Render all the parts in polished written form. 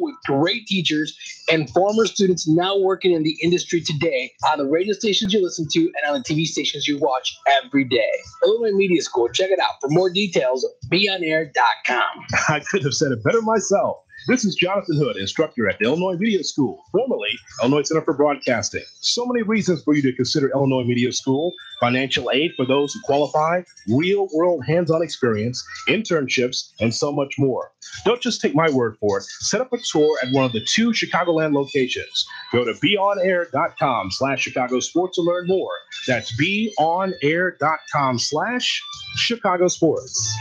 with great teachers and former students now working in the industry today on the radio stations you listen to and on the TV stations you watch every day. Illinois Media School, check it out. For more details, beonair.com. I couldn't have said it better myself. This is Jonathan Hood, instructor at the Illinois Media School, formerly Illinois Center for Broadcasting. So many reasons for you to consider Illinois Media School: financial aid for those who qualify, real-world hands-on experience, internships, and so much more. Don't just take my word for it. Set up a tour at one of the 2 Chicagoland locations. Go to beonair.com/Chicago Sports to learn more. That's beonair.com/Chicago Sports.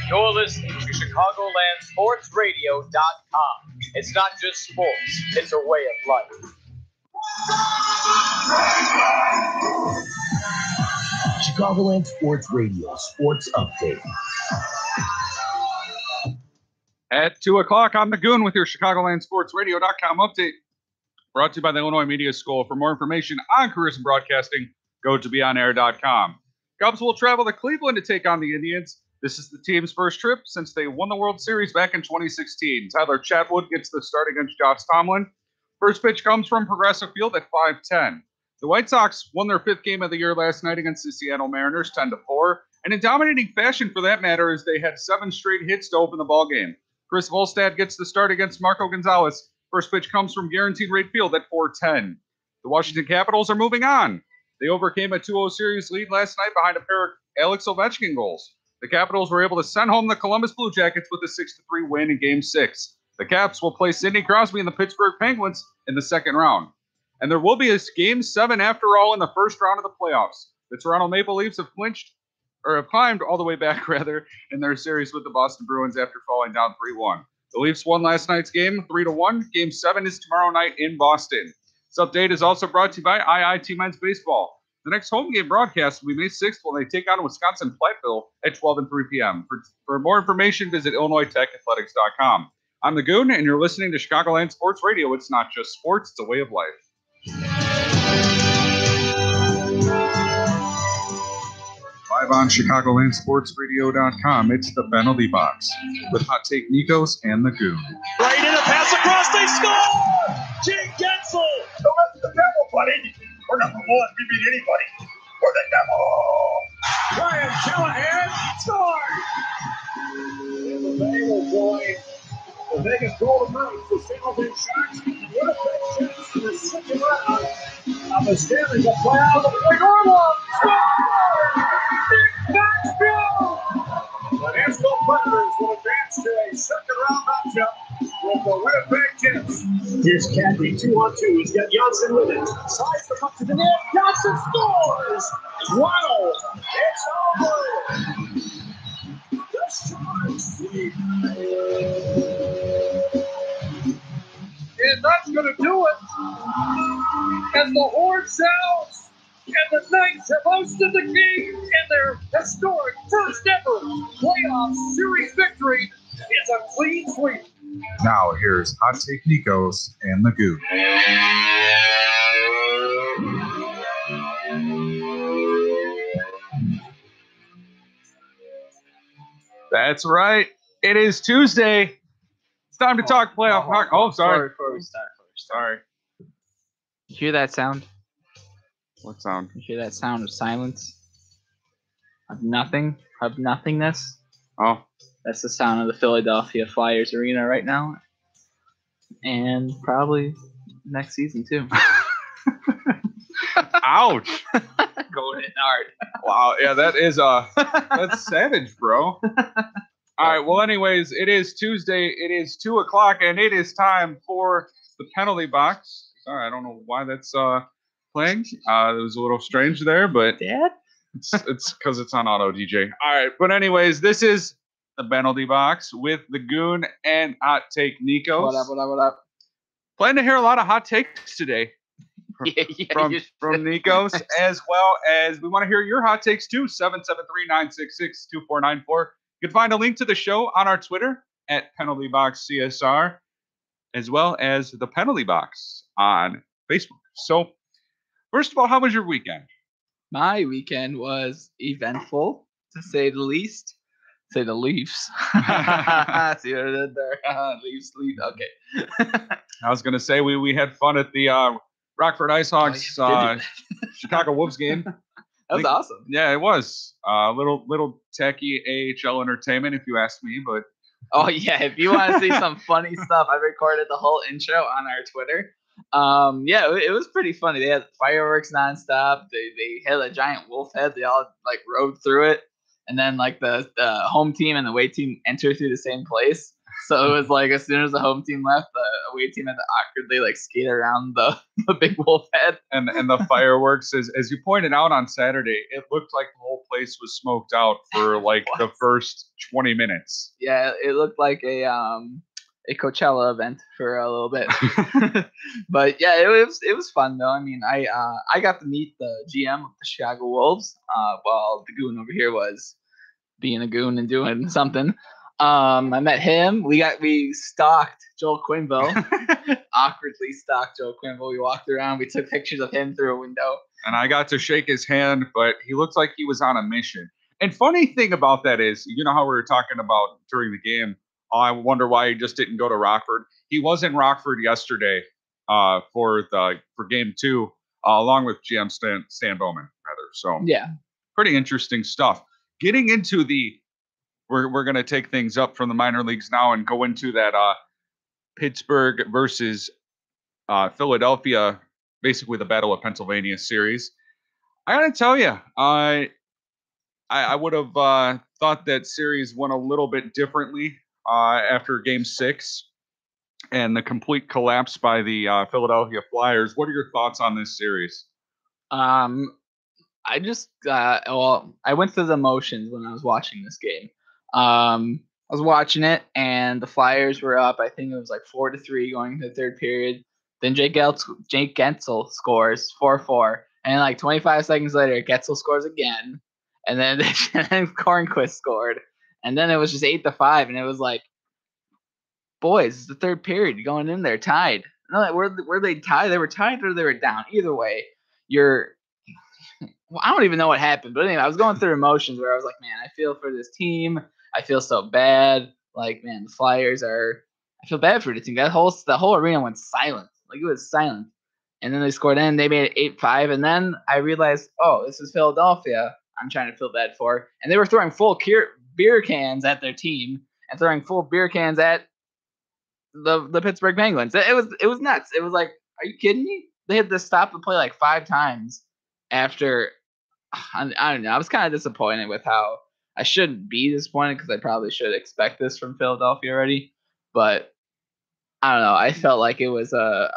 You're listening to ChicagolandSportsRadio.com. It's not just sports, it's a way of life. Chicagoland Sports Radio Sports Update. At 2 o'clock, I'm the Goon with your ChicagolandSportsRadio.com update. Brought to you by the Illinois Media School. For more information on careers in broadcasting, go to beonair.com. Cubs will travel to Cleveland to take on the Indians. This is the team's first trip since they won the World Series back in 2016. Tyler Chatwood gets the start against Josh Tomlin. First pitch comes from Progressive Field at 5:10. The White Sox won their 5th game of the year last night against the Seattle Mariners 10-4. And in dominating fashion for that matter, as they had 7 straight hits to open the ballgame. Chris Volstad gets the start against Marco Gonzalez. First pitch comes from Guaranteed Rate Field at 4:10. The Washington Capitals are moving on. They overcame a 2-0 series lead last night behind a pair of Alex Ovechkin goals. The Capitals were able to send home the Columbus Blue Jackets with a 6-3 win in Game 6. The Caps will play Sidney Crosby and the Pittsburgh Penguins in the second round. And there will be a Game 7 after all in the first round of the playoffs. The Toronto Maple Leafs have climbed all the way back, in their series with the Boston Bruins after falling down 3-1. The Leafs won last night's game 3-1. Game 7 is tomorrow night in Boston. This update is also brought to you by IIT Men's Baseball. The next home game broadcast will be May 6th when they take on Wisconsin Platteville at 12 and 3 p.m. For more information, visit IllinoisTechAthletics.com. I'm the Goon, and you're listening to Chicagoland Sports Radio. It's not just sports, it's a way of life. Live on ChicagolandSportsRadio.com, it's the Penalty Box with Hot Take Nikos and the Goon. Right in a pass across, they score! Jake Gensel! Don't let the devil, buddy! We're number 1. We beat anybody. We're the devil. Ryan Callahan scores. And the Bay will join the Vegas Golden Knights, the San Jose Sharks, Winnipeg Jets in the second round of the Stanley Cup playoffs. Big Orlov scores. Big Knoxville. The Nashville Predators will advance to a second round matchup with the Winnipeg Jets. Here's Caddy, 2-on-2. He's got Janssen with it. Slides the puck to the net. Janssen scores! Wow! It's over! The Sharks lead. And that's going to do it. As the horn sounds, and the Knights have hosted the game in their historic first ever playoff series victory. It's a clean sweep. Now here's Hot Take Nikos and the Goon. That's right. It is Tuesday. It's time to talk playoff hockey. Oh, sorry. Before we start. Sorry. You hear that sound? What sound? You hear that sound of silence? Of nothing? Of nothingness? Oh. That's the sound of the Philadelphia Flyers arena right now. And probably next season, too. Ouch. Going in hard. Wow. Yeah, that's savage, bro. All right. Well, anyways, it is Tuesday. It is 2 o'clock, and it is time for the penalty box. Sorry, I don't know why that's playing. It was a little strange there, but Dad? it's because it's on auto DJ. All right. But anyways, this is the penalty box with the Goon and Hot Take Nikos. What up? Plan to hear a lot of hot takes today from Nikos, as well as we want to hear your hot takes too. 773-966-2494. You can find a link to the show on our Twitter at PenaltyBoxCSR, as well as the Penalty Box on Facebook. So, first of all, how was your weekend? My weekend was eventful, to say the least. Say the Leafs. See what I did there? Leafs. Okay. I was going to say we had fun at the Rockford IceHawks Chicago Wolves game. That was awesome. Yeah, it was. Little techie AHL entertainment, if you ask me. But oh yeah, if you want to see some funny stuff, I recorded the whole intro on our Twitter. Yeah, it was pretty funny. They had fireworks nonstop. They had a giant wolf head. They all like rode through it, and then like the home team and the away team entered through the same place. So it was like as soon as the home team left, the away team had to awkwardly like skate around the big wolf head. And the fireworks, as you pointed out on Saturday, it looked like the whole place was smoked out for like the first 20 minutes. Yeah, it looked like a Coachella event for a little bit. But yeah, it was fun though. I mean, I got to meet the GM of the Chicago Wolves while the goon over here was being a goon and doing something. I met him. We stalked Joel Quenneville. Awkwardly stalked Joel Quenneville. We walked around. We took pictures of him through a window. And I got to shake his hand, but he looked like he was on a mission. And funny thing about that is, you know how we were talking about during the game, I wonder why he just didn't go to Rockford. He was in Rockford yesterday for game 2, along with GM Stan Bowman, rather. So yeah, pretty interesting stuff. Getting into we're going to take things up from the minor leagues now and go into that Pittsburgh versus Philadelphia, basically the Battle of Pennsylvania series. I got to tell you, I would have thought that series went a little bit differently after Game 6 and the complete collapse by the Philadelphia Flyers. What are your thoughts on this series? I just I went through the motions when I was watching this game. I was watching it, and the Flyers were up. I think it was like 4-3 going into the third period. Then Jake Gensel scores 4-4, and like 25 seconds later, Gensel scores again, and then Cornquist scored, and then it was just 8-5, and it was like, boys, it's the third period, going in there tied. No, were they tied? They were tied or they were down. Either way, I don't even know what happened, but anyway, I was going through emotions where I was like, man, I feel for this team. I feel so bad. Like, man, the Flyers I feel bad for the team. The whole arena went silent. Like, it was silent. And then they scored in. They made it 8-5. And then I realized, oh, this is Philadelphia I'm trying to feel bad for. And they were throwing full beer cans at their team and throwing full beer cans at the Pittsburgh Penguins. It was nuts. It was like, are you kidding me? They had to stop the play like 5 times after. I don't know. I was kind of disappointed with how I shouldn't be disappointed because I probably should expect this from Philadelphia already. But I don't know. I felt like it was a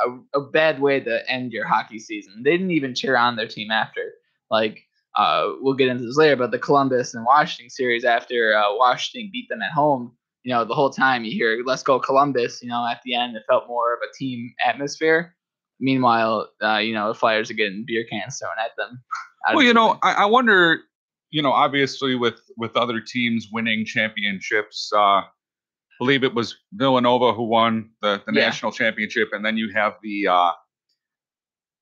bad way to end your hockey season. They didn't even cheer on their team after. Like, we'll get into this later, but the Columbus and Washington series after Washington beat them at home, the whole time you hear, let's go Columbus, at the end, it felt more of a team atmosphere. Meanwhile, the Flyers are getting beer cans thrown at them. Well, I wonder, obviously with other teams winning championships, I believe it was Villanova who won the national championship, and then you have the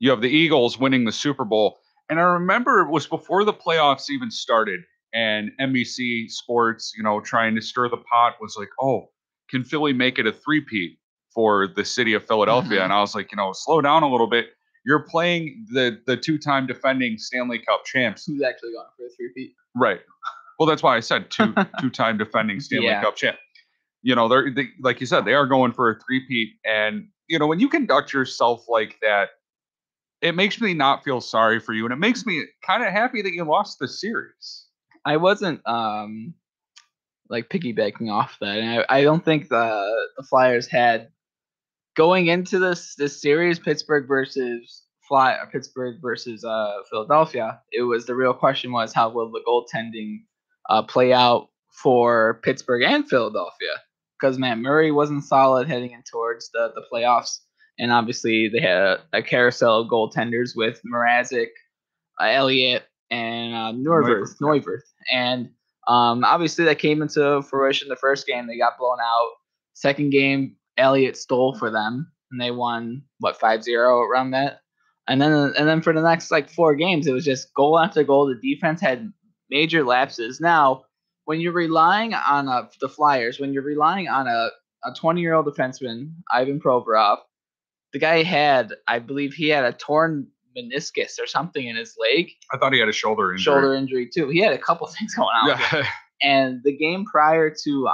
Eagles winning the Super Bowl. And I remember it was before the playoffs even started, and NBC Sports, trying to stir the pot, was like, oh, can Philly make it a three-peat for the city of Philadelphia? Mm-hmm. And I was like, slow down a little bit. You're playing the 2-time defending Stanley Cup champs. Who's actually going for a three-peat? Right. Well, that's why I said 2-time defending Stanley Cup champ. They're like you said, they are going for a three-peat. And, when you conduct yourself like that, it makes me not feel sorry for you. And it makes me kind of happy that you lost the series. I wasn't piggybacking off that. And I don't think the Flyers had going into this series, Pittsburgh versus Philadelphia. It was the real question was how will the goaltending play out for Pittsburgh and Philadelphia? Because Murray wasn't solid heading in towards the playoffs, and obviously they had a carousel of goaltenders with Mrazek, Elliott, and Neuwirth. And obviously that came into fruition. The first game they got blown out. Second game, Elliott stole for them, and they won 5-0 around that. And then for the next 4 games, it was just goal after goal. The defense had major lapses. Now, when you're relying on the Flyers, when you're relying on a 20-year-old defenseman, Ivan Provorov, the guy I believe he had a torn meniscus or something in his leg. I thought he had a shoulder injury. Shoulder injury too. He had a couple things going on. Yeah. With him. And the game prior to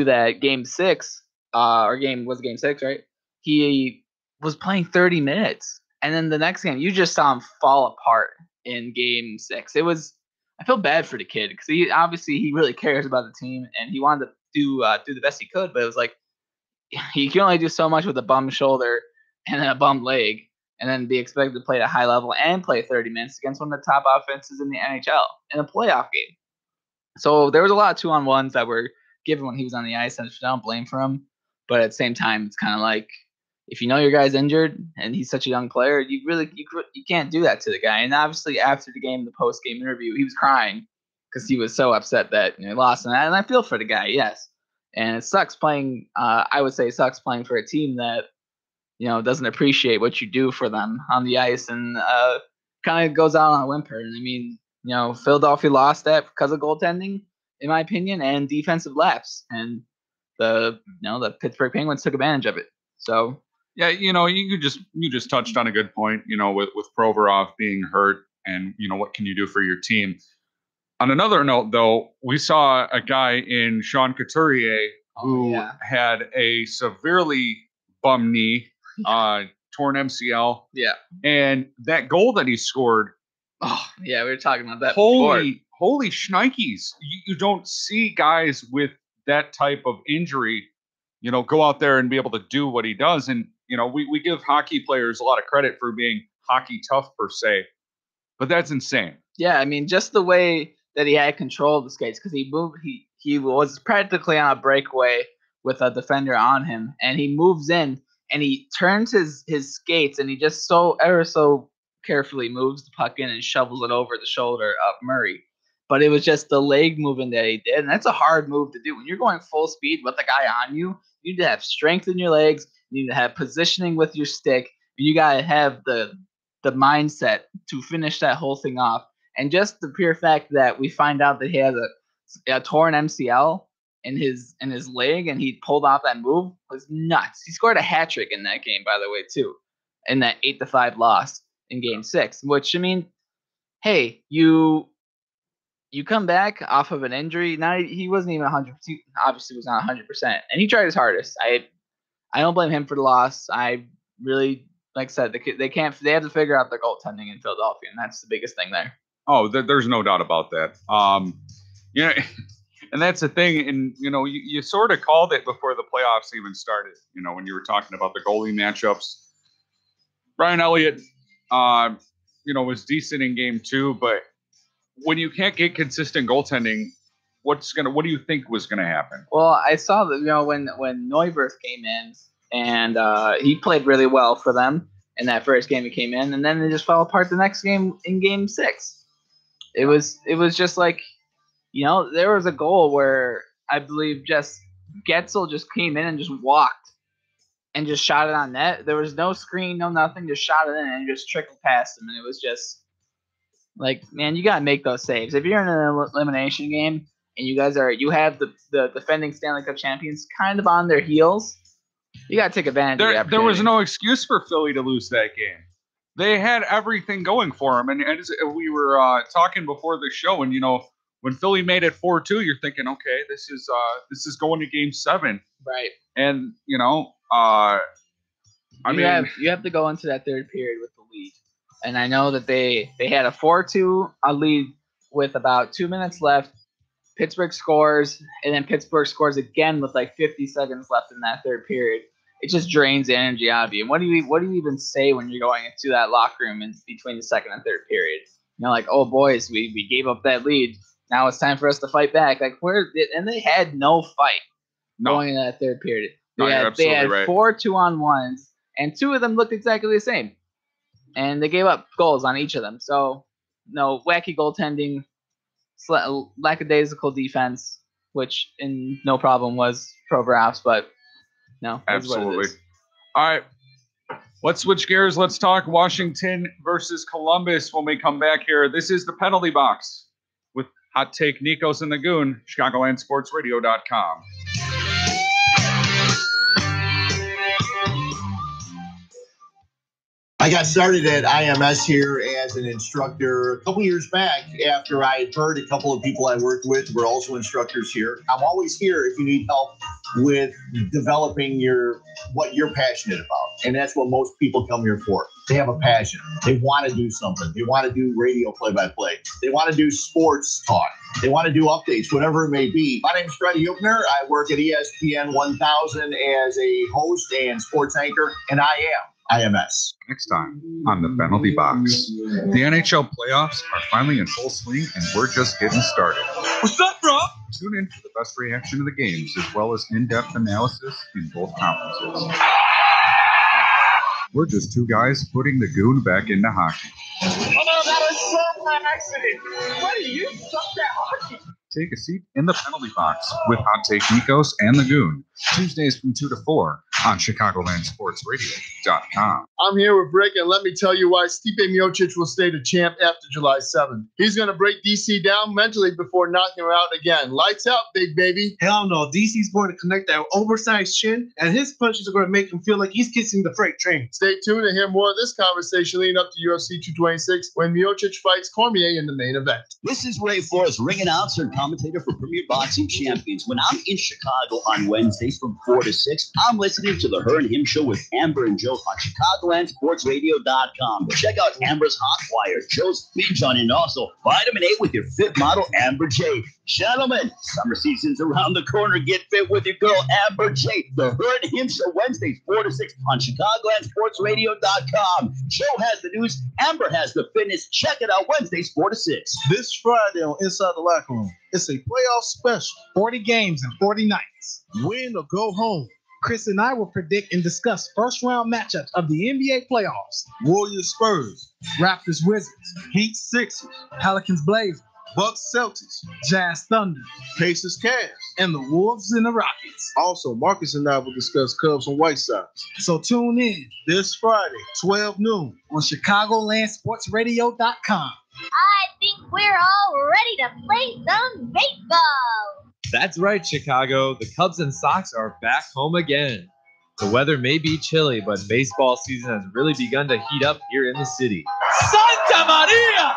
that game 6, game 6, right? He was playing 30 minutes, and then the next game, you just saw him fall apart in game 6. I feel bad for the kid because he really cares about the team, and he wanted to do the best he could, but it was like he can only do so much with a bum shoulder and then a bum leg, and then be expected to play at a high level and play 30 minutes against one of the top offenses in the NHL in a playoff game. So there was a lot of 2-on-1s that were given when he was on the ice, and I don't blame for him. But at the same time, it's kind of like if you know your guy's injured and he's such a young player, you can't do that to the guy. And obviously, after the game, the post-game interview, he was crying because he was so upset that he lost. And I feel for the guy, yes. And it sucks playing. I would say it sucks playing for a team that doesn't appreciate what you do for them on the ice, and kind of goes out on a whimper. And I mean, Philadelphia lost that because of goaltending, in my opinion, and defensive lapse, and the Pittsburgh Penguins took advantage of it. So yeah, you just touched on a good point. With Provorov being hurt, and what can you do for your team? On another note, though, we saw a guy in Sean Couturier who had a severely bum knee, torn MCL. Yeah, and that goal that he scored. Oh yeah, we were talking about that. Holy shnikes! You don't see guys with that type of injury, go out there and be able to do what he does. And we give hockey players a lot of credit for being hockey tough per se, but that's insane. Yeah, I mean, just the way that he had control of the skates, because he moved, he was practically on a breakaway with a defender on him, and he moves in and he turns his skates, and he just ever so carefully moves the puck in and shovels it over the shoulder of Murray. But it was just the leg movement that he did, and that's a hard move to do. When you're going full speed with the guy on you, you need to have strength in your legs, you need to have positioning with your stick, and you got to have the mindset to finish that whole thing off. And just the pure fact that we find out that he has a torn MCL in his leg, and he pulled off that move was nuts. He scored a hat trick in that game, by the way, too, in that 8-5 loss in Game 6. Which, I mean, hey, you come back off of an injury. Now he wasn't even 100%. Obviously, was not 100%, and he tried his hardest. I don't blame him for the loss. I really, like I said, they have to figure out their goaltending in Philadelphia, and that's the biggest thing there. Oh, there's no doubt about that. And that's the thing. And, you sort of called it before the playoffs even started, when you were talking about the goalie matchups. Brian Elliott, was decent in Game 2, but when you can't get consistent goaltending, what do you think was going to happen? Well, I saw that, when Neuwirth came in, and he played really well for them in that first game he came in, and then they just fell apart the next game in Game 6. It was just like, there was a goal where I believe just Getzel just came in and just walked and just shot it on net. There was no screen, no nothing, just shot it in and just trickled past him. And it was just like, man, you got to make those saves. If you're in an elimination game and you have the defending Stanley Cup champions kind of on their heels, you got to take advantage of that. There was no excuse for Philly to lose that game. They had everything going for them. And as we were talking before the show, and, when Philly made it 4-2, you're thinking, okay, this is going to Game 7. Right. And, you have to go into that third period with the lead. And I know that they had a 4-2 lead with about 2 minutes left. Pittsburgh scores, and then Pittsburgh scores again with like 50 seconds left in that third period. It just drains the energy out of you. And what do you even say when you're going into that locker room in between the second and third period? Like, oh boys, we gave up that lead. Now it's time for us to fight back. Like, and they had no fight going into that third period. They had right. 4 2-on-1s, and 2 of them looked exactly the same. And they gave up goals on each of them. So, wacky goaltending, lackadaisical defense, which no problem was Provorov's, but no. Absolutely. All right. Let's switch gears. Let's talk Washington versus Columbus when we come back here. This is the penalty box with Hot Take Nikos and the Goon, ChicagolandSportsRadio.com. I got started at IMS here as an instructor a couple years back after I had heard a couple of people I worked with were also instructors here. I'm always here if you need help with developing what you're passionate about. And that's what most people come here for. They have a passion. They want to do something. They want to do radio play-by-play. They want to do sports talk. They want to do updates, whatever it may be. My name's Freddie Huebner. I work at ESPN 1000 as a host and sports anchor, and I am IMS. Next time on the Penalty Box, the NHL playoffs are finally in full swing, and we're just getting started. What's up, bro? Tune in for the best reaction to the games, as well as in-depth analysis in both conferences. We're just two guys putting the Goon back into hockey. Oh, no, that was so by accident. Freddie, you sucked at hockey. Take a seat in the Penalty Box with Hot Take Nikos and the Goon, Tuesdays from 2 to 4 on ChicagolandSportsRadio.com. I'm here with Brick, and let me tell you why Stipe Miocic will stay the champ after July 7th. He's going to break DC down mentally before knocking her out again. Lights out, big baby. Hell no. DC's going to connect that oversized chin, and his punches are going to make him feel like he's kissing the freight train. Stay tuned to hear more of this conversation leading up to UFC 226 when Miocic fights Cormier in the main event. This is Ray Forrest, ring announcer and commentator for Premier Boxing Champions. When I'm in Chicago on Wednesdays from 4 to 6, I'm listening to the Her and Him Show with Amber and Joe on ChicagolandSportsRadio.com. Check out Amber's Hot Wire, Joe's Speech on, and also Vitamin A with your fit model, Amber J. Gentlemen, summer season's around the corner. Get fit with your girl, Amber J. The Her and Him Show, Wednesdays 4 to 6 on ChicagolandSportsRadio.com. Joe has the news. Amber has the fitness. Check it out Wednesdays 4 to 6. This Friday on Inside the Locker Room, it's a playoff special. 40 games in 40 nights. Win or go home. Chris and I will predict and discuss first-round matchups of the NBA playoffs. Warriors Spurs, Raptors Wizards, Heat Sixers, Pelicans Blazers, Bucks Celtics, Jazz Thunder, Pacers Cavs, and the Wolves and the Rockets. Also, Marcus and I will discuss Cubs and White Sox. So tune in this Friday, 12 noon on ChicagolandSportsRadio.com. I think we're all ready to play some baseball. That's right, Chicago. The Cubs and Sox are back home again. The weather may be chilly, but baseball season has really begun to heat up here in the city. Santa Maria!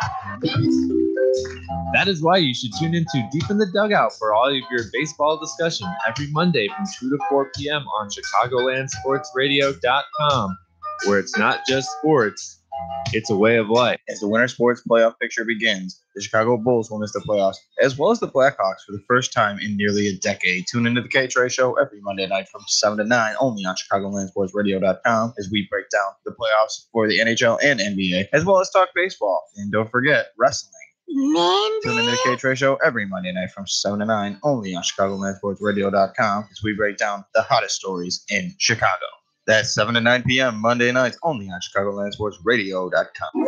That is why you should tune into Deep in the Dugout for all of your baseball discussion every Monday from 2 to 4 p.m. on ChicagolandSportsRadio.com, where it's not just sports, it's a way of life. As the winter sports playoff picture begins, the Chicago Bulls will miss the playoffs, as well as the Blackhawks for the first time in nearly a decade. Tune into the K-Trey Show every Monday night from 7 to 9, only on ChicagolandSportsRadio.com, as we break down the playoffs for the NHL and NBA, as well as talk baseball. And don't forget, wrestling. Tune into the K-Trey Show every Monday night from 7 to 9, only on ChicagolandSportsRadio.com, as we break down the hottest stories in Chicago. That's 7 to 9 p.m. Monday nights, only on ChicagolandSportsRadio.com.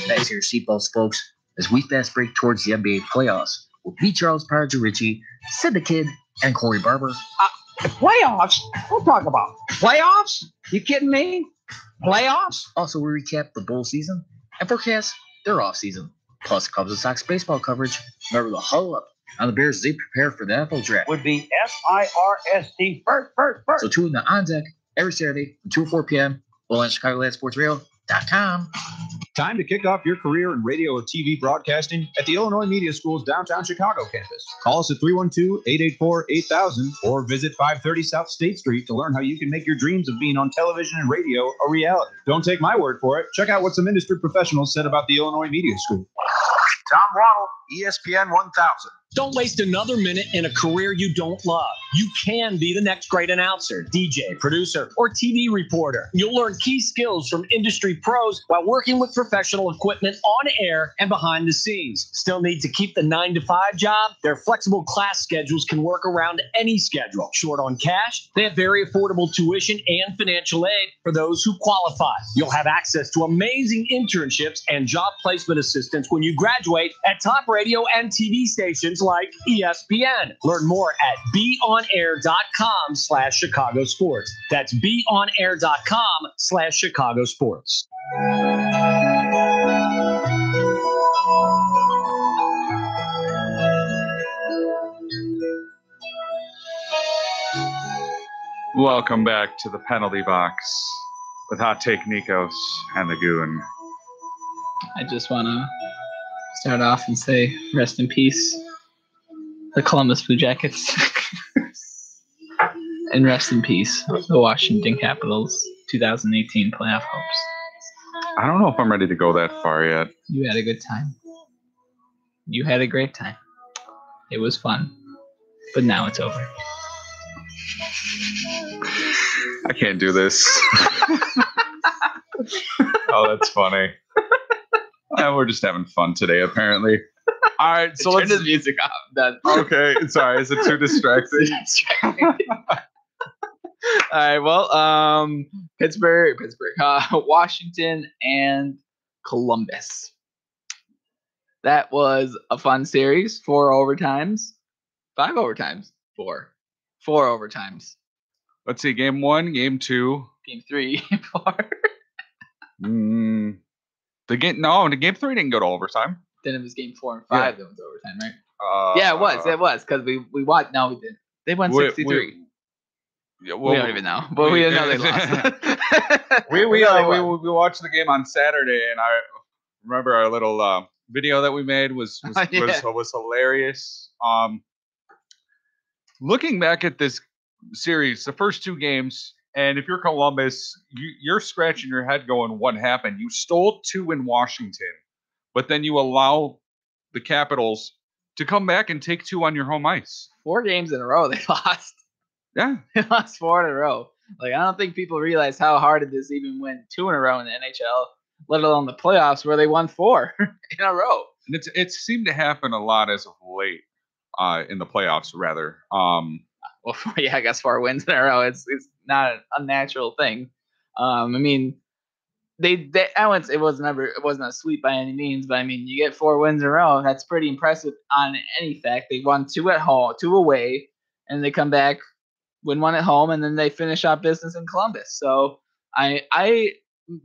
Fasten your seatbelts, folks, as we fast break towards the NBA playoffs with Pete Charles, Parker-Ritchie, Sid the Kid, and Corey Barber. Playoffs? We'll talk about playoffs? You kidding me? Playoffs? Also, we recap the bowl season and forecast their off-season, plus Cubs and Sox baseball coverage. Remember the huddle up on the Bears as they prepare for the NFL draft. Would be FIRST first. So tune in to On Deck every Saturday from 2 to 4 p.m. on ChicagolandSportsRadio.com. Time to kick off your career in radio or TV broadcasting at the Illinois Media School's downtown Chicago campus. Call us at 312-884-8000 or visit 530 South State Street to learn how you can make your dreams of being on television and radio a reality. Don't take my word for it. Check out what some industry professionals said about the Illinois Media School. Tom Waddle, ESPN 1000. Don't waste another minute in a career you don't love. You can be the next great announcer, DJ, producer, or TV reporter. You'll learn key skills from industry pros while working with professional equipment on air and behind the scenes. Still need to keep the 9-to-5 job? Their flexible class schedules can work around any schedule. Short on cash? They have very affordable tuition and financial aid for those who qualify. You'll have access to amazing internships and job placement assistance when you graduate at top radio and TV stations like ESPN. Learn more at beonair.com/Chicago Sports. That's beonair.com/Chicago Sports. Welcome back to the penalty box with Hot Take Nikos and the Goon. I just want to start off and say rest in peace, the Columbus Blue Jackets. And rest in peace, the Washington Capitals 2018 playoff hopes. I don't know if I'm ready to go that far yet. You had a good time. You had a great time. It was fun. But now it's over. I can't do this. Oh, that's funny. We're just having fun today, apparently. All right, so turn the music off. Done. Okay, sorry. Is it too distracting? All right, well, Pittsburgh, Washington, and Columbus. That was a fun series. 4 overtimes. 5 overtimes. 4 overtimes. Let's see. Game 1, Game 2. Game 3, Game 4. The game 3 didn't go to overtime. Then it was Game 4 and 5 that was overtime, right? Yeah, it was because we watched. No, we didn't. They won 63. We don't even know, but we didn't know they lost. we watched the game on Saturday, and I remember our little video that we made was hilarious. Looking back at this series, the first 2 games, and if you're Columbus, you're scratching your head going, what happened? You stole 2 in Washington, but then you allow the Capitals to come back and take 2 on your home ice. 4 games in a row they lost. Yeah. They lost 4 in a row. Like, I don't think people realize how hard it is to even win 2 in a row in the NHL, let alone the playoffs where they won 4 in a row. And it seemed to happen a lot as of late in the playoffs, rather. Well, yeah, I guess 4 wins in a row. It's not an unnatural thing. I mean, it wasn't a sweep by any means, but I mean, you get 4 wins in a row. That's pretty impressive on any fact. They won 2 at home, 2 away, and they come back, win 1 at home, and then they finish up business in Columbus. So I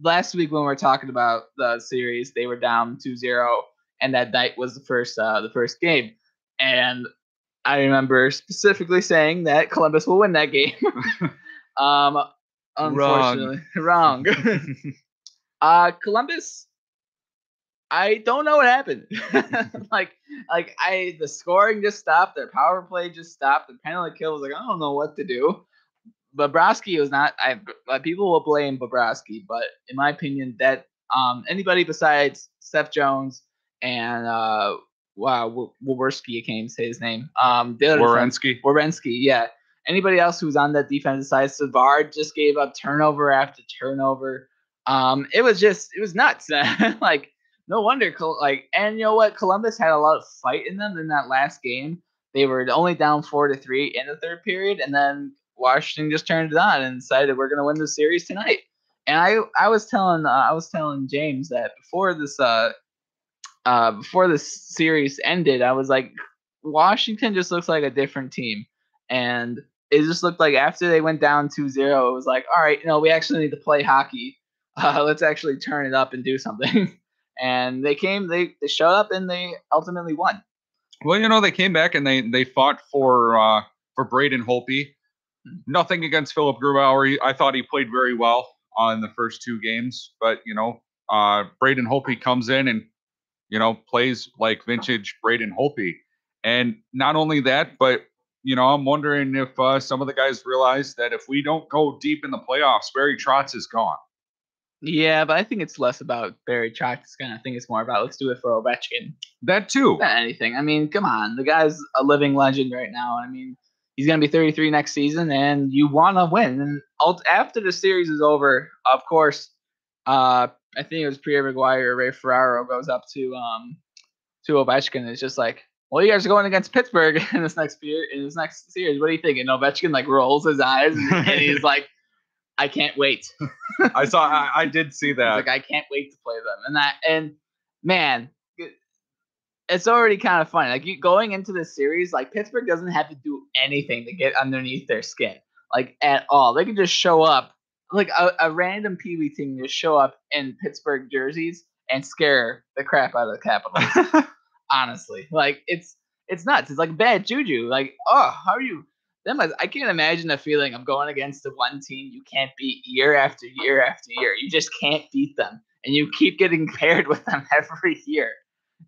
last week when we were talking about the series, they were down 2-0, and that night was the first game, and I remember specifically saying that Columbus will win that game. Unfortunately, wrong. Columbus, I don't know what happened. The scoring just stopped. Their power play just stopped. The penalty kill was like, I don't know what to do. Bobrovsky was not. People will blame Bobrovsky, but in my opinion, that anybody besides Seth Jones and Werenski, I can't even say his name. Werenski, yeah. Anybody else who's on that defensive side, Savard just gave up turnover after turnover. It was nuts. Like, no wonder. And you know what? Columbus had a lot of fight in them in that last game. They were only down 4-3 in the third period, and then Washington just turned it on and decided we're going to win the series tonight. And I was telling James that before this series ended, I was like, Washington just looks like a different team, and it just looked like after they went down 2-0, it was like, all right, we actually need to play hockey. Let's actually turn it up and do something. And they showed up, and they ultimately won. Well, they came back and they fought for Braden Holtby. Nothing against Philip Grubauer. I thought he played very well in the first 2 games, but Braden Holtby comes in and plays like vintage Braden Holtby. And not only that, but I'm wondering if some of the guys realize that if we don't go deep in the playoffs, Barry Trotz is gone. Yeah, but I think it's less about Barry Trotz. I think it's more about let's do it for Ovechkin. That too. Not anything. I mean, come on. The guy's a living legend right now. I mean, he's going to be 33 next season, and you want to win. And after the series is over, of course, I think it was Pierre McGuire or Ray Ferraro goes up to Ovechkin, and it's just like, well, you guys are going against Pittsburgh in this next series. What do you think? And Ovechkin rolls his eyes, and he's like, I can't wait. I did see that. He's like, I can't wait to play them. And man, it's already kind of funny. Going into this series, Pittsburgh doesn't have to do anything to get underneath their skin, at all. They can just show up, a random Pee Wee team just show up in Pittsburgh jerseys and scare the crap out of the Capitals. Honestly, it's nuts. It's like bad juju. How are you? I can't imagine the feeling of going against the one team you can't beat year after year after year. You just can't beat them, and you keep getting paired with them every year.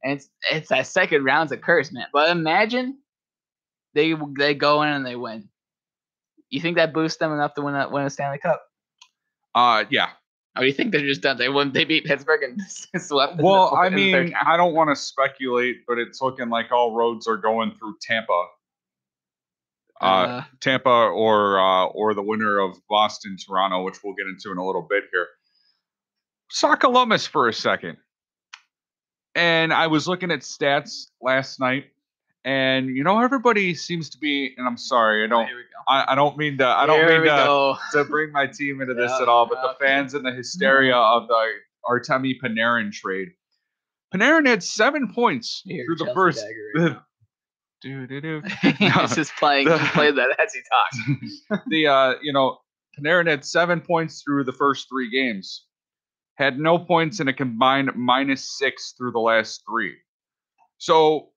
And it's that second round's a curse, man. But imagine they go in and they win. You think that boosts them enough to win a Stanley Cup? Yeah. Or you think they're just done? They beat Pittsburgh and swept. Well, I mean, I don't want to speculate, but it's looking like all roads are going through Tampa. Tampa or the winner of Boston, Toronto, which we'll get into in a little bit here. Saw Columbus for a second, and I was looking at stats last night, and everybody seems to be. And I'm sorry, I don't mean to bring my team into this at all, but the fans and the hysteria of the Artemi Panarin trade. Panarin had 7 points through the first. He's just playing that as he talks. Panarin had 7 points through the first 3 games. Had no points in a combined -6 through the last 3. So,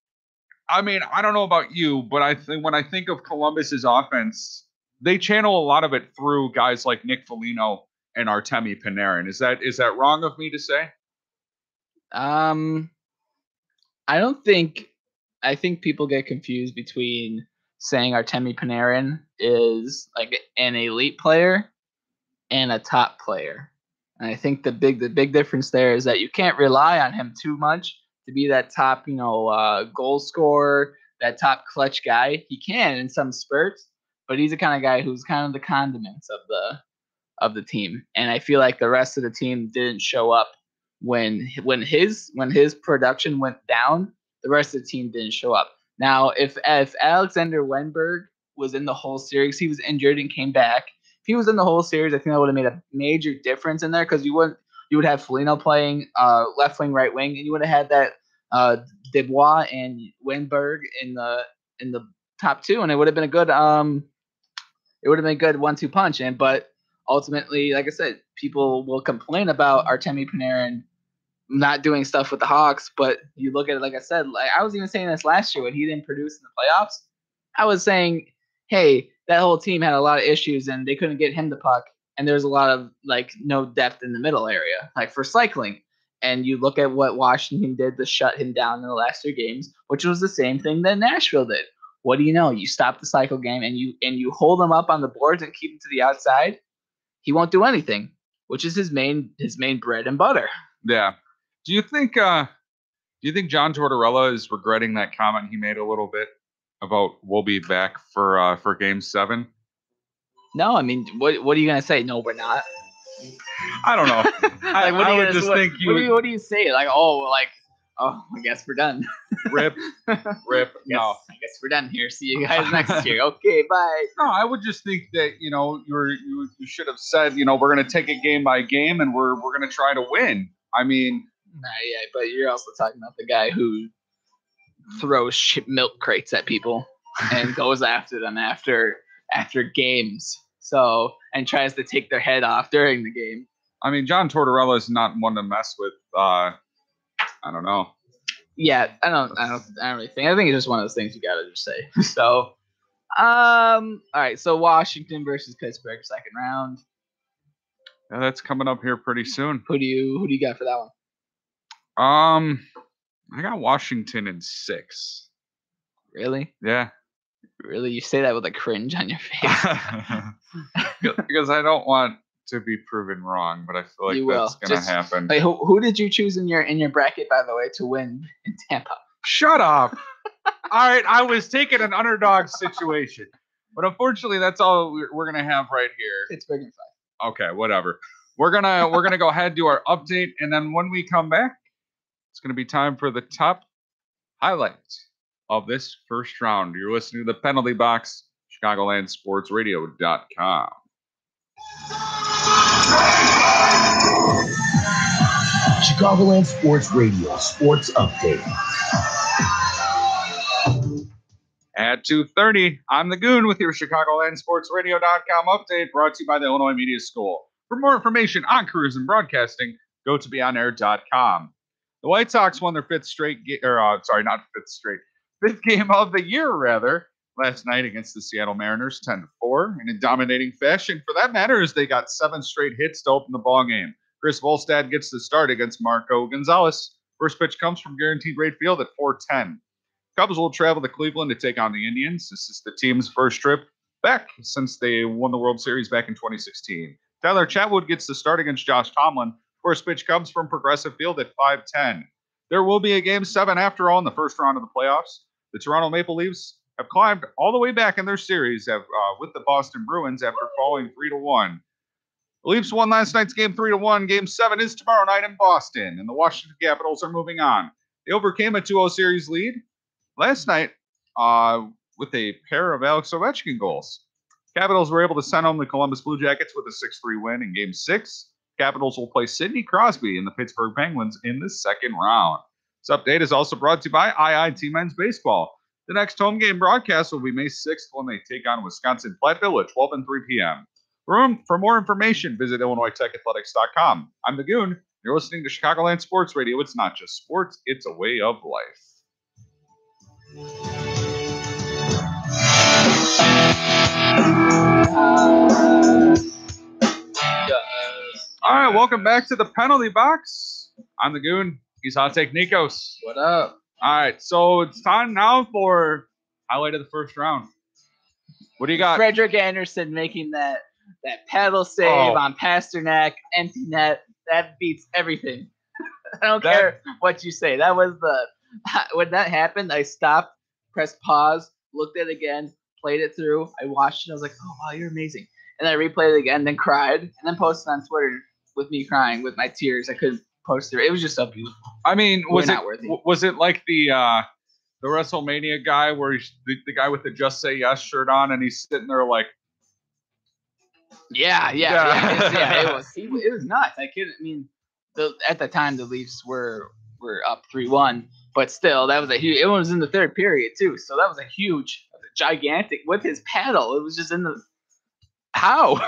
I mean, I don't know about you, but I think when I think of Columbus's offense, they channel a lot of it through guys like Nick Foligno and Artemi Panarin. Is that wrong of me to say? I don't think. I think people get confused between saying Artemi Panarin is like an elite player and a top player. And I think the big difference there is that you can't rely on him too much to be that top, goal scorer, that top clutch guy. He can in some spurts, but he's the kind of guy who's kind of the condiments of the team. And I feel like the rest of the team didn't show up when his production went down. The rest of the team didn't show up. Now, if Alexander Wenberg was in the whole series, he was injured and came back. If he was in the whole series, I think that would have made a major difference in there because you would have Foligno playing left wing, right wing, and you would have had that Dubois and Wenberg in the top 2, and it would have been a good 1-2 punch. But ultimately, like I said, people will complain about Artemi Panarin not doing stuff with the Hawks, but you look at it, like I said, like I was even saying this last year when he didn't produce in the playoffs. I was saying, hey, that whole team had a lot of issues and they couldn't get him the puck, and there's a lot of no depth in the middle area, for cycling. And you look at what Washington did to shut him down in the last 2 games, which was the same thing that Nashville did. What do you know? You stop the cycle game and you hold him up on the boards and keep him to the outside. He won't do anything, which is his main bread and butter. Yeah. Do you think John Tortorella is regretting that comment he made a little bit about we'll be back for Game 7? No, I mean, what are you gonna say? No, we're not. I don't know. What do you say? I guess we're done. Rip. No, I guess we're done here. See you guys next year. Okay, bye. No, I would just think that you should have said we're gonna take it game by game and we're gonna try to win. I mean. Yeah, but you're also talking about the guy who throws milk crates at people and goes after them after games. So and tries to take their head off during the game. I mean, John Tortorella is not one to mess with. I don't know. Yeah, I don't really think. I think it's just one of those things you gotta just say. So, all right. So Washington versus Pittsburgh, second round. Yeah, that's coming up here pretty soon. Who do you got for that one? I got Washington in 6. Really? Yeah. Really? You say that with a cringe on your face. Because I don't want to be proven wrong, but I feel like that's going to happen. Wait, who did you choose in your bracket, by the way, to win in Tampa? Shut up. All right, I was taking an underdog situation. But unfortunately, that's all we're going to have right here. Pittsburgh in 5. Okay, whatever. We're gonna go ahead and do our update, and then when we come back, it's gonna be time for the top highlights of this first round. You're listening to the Penalty Box, ChicagolandSportsRadio.com. Chicagoland Sports Radio Sports Update. At 2:30, I'm the Goon with your ChicagolandSportsRadio.com update, brought to you by the Illinois Media School. For more information on careers in broadcasting, go to BeyondAir.com. The White Sox won their fifth game of the year, last night against the Seattle Mariners, 10-4, and in dominating fashion. For that matter, as they got 7 straight hits to open the ballgame. Chris Volstad gets the start against Marco Gonzalez. First pitch comes from Guaranteed Rate Field at 4:10. Cubs will travel to Cleveland to take on the Indians. This is the team's first trip back since they won the World Series back in 2016. Tyler Chatwood gets the start against Josh Tomlin. First pitch comes from Progressive Field at 5:10. There will be a Game 7 after all in the first round of the playoffs. The Toronto Maple Leafs have climbed all the way back in their series with the Boston Bruins after falling 3-1. The Leafs won last night's game 3-1. Game 7 is tomorrow night in Boston, and the Washington Capitals are moving on. They overcame a 2-0 series lead last night with a pair of Alex Ovechkin goals. Capitals were able to send home the Columbus Blue Jackets with a 6-3 win in Game 6. Capitals will play Sidney Crosby and the Pittsburgh Penguins in the second round. This update is also brought to you by IIT Men's Baseball. The next home game broadcast will be May 6th when they take on Wisconsin Platteville at 12 and 3 p.m. For more information, visit IllinoisTechAthletics.com. I'm the Goon. You're listening to Chicagoland Sports Radio. It's not just sports, it's a way of life. All right, welcome back to the penalty box. I'm the Goon. He's Hot Take Nikos. What up? All right, so it's time now for highlight of the first round. What do you got? Frederick Anderson making that paddle save on Pasternak, empty net. That beats everything. I don't care what you say. That was when that happened, I stopped, pressed pause, looked at it again, played it through. I watched it. I was like, oh, wow, you're amazing. And I replayed it again, then cried, and then posted on Twitter with me crying with my tears. I couldn't post through. It was just so beautiful. I mean, was it like the WrestleMania guy where the guy with the Just Say Yes shirt on, and he's sitting there like, yeah. It was nuts. I mean, at the time the Leafs were up 3-1, but still that was a huge. It was in the third period too, so that was a gigantic with his paddle. It was just in the how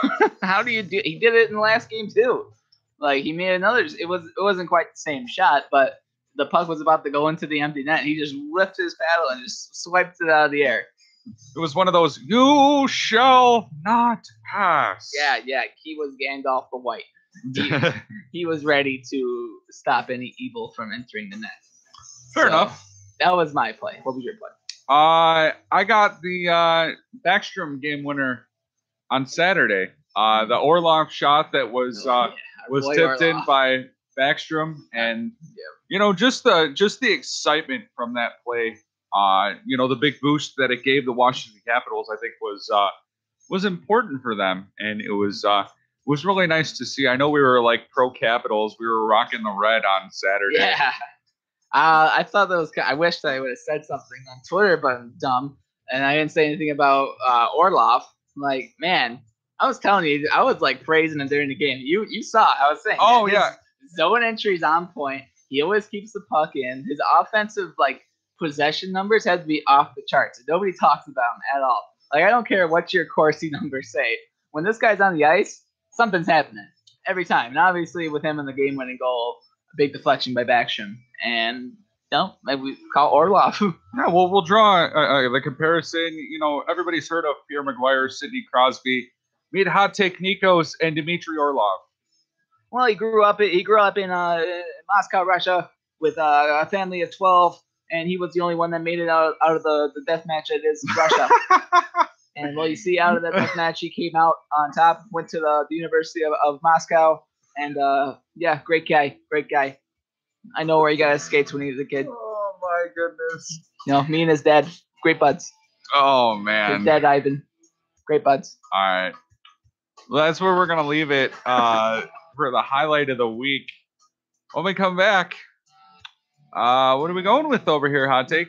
do you do? He did it in the last game too. Like he made another. It wasn't quite the same shot, but the puck was about to go into the empty net. He just lifted his paddle and just swiped it out of the air. It was one of those, you shall not pass. Yeah. He was Gandalf the White. He was ready to stop any evil from entering the net. Fair enough. That was my play. What was your play? I got the Backstrom game winner on Saturday. The Orlov shot that was tipped in by Backstrom, and just the excitement from that play. The big boost that it gave the Washington Capitals, I think, was important for them, and it was really nice to see. I know we were like pro Capitals, we were rocking the red on Saturday. Yeah, I thought that was. I wish that I would have said something on Twitter, but I'm dumb, and I didn't say anything about Orlov. Like, man, I was telling you, I was like praising him during the game. You saw it. I was saying. Oh yeah, zone entry's on point. He always keeps the puck in. His offensive possession numbers have to be off the charts. Nobody talks about him at all. Like, I don't care what your Corsi numbers say. When this guy's on the ice, something's happening every time. And obviously, with him in the game-winning goal, a big deflection by Backstrom. And, maybe we call Orlov. Yeah, we'll draw the comparison. Everybody's heard of Pierre Maguire, Sidney Crosby. Meet Hot Take Nikos and Dmitry Orlov. Well, he grew up in Moscow, Russia, with a family of 12. And he was the only one that made it out of the death match that is Russia. And you see, out of that death match, he came out on top, went to the University of Moscow, and great guy. I know where he got his skates when he was a kid. Oh my goodness. Me and his dad, great buds. Oh man. His dad Ivan, great buds. All right, well, that's where we're gonna leave it for the highlight of the week. When we come back. What are we going with over here, Hot Take?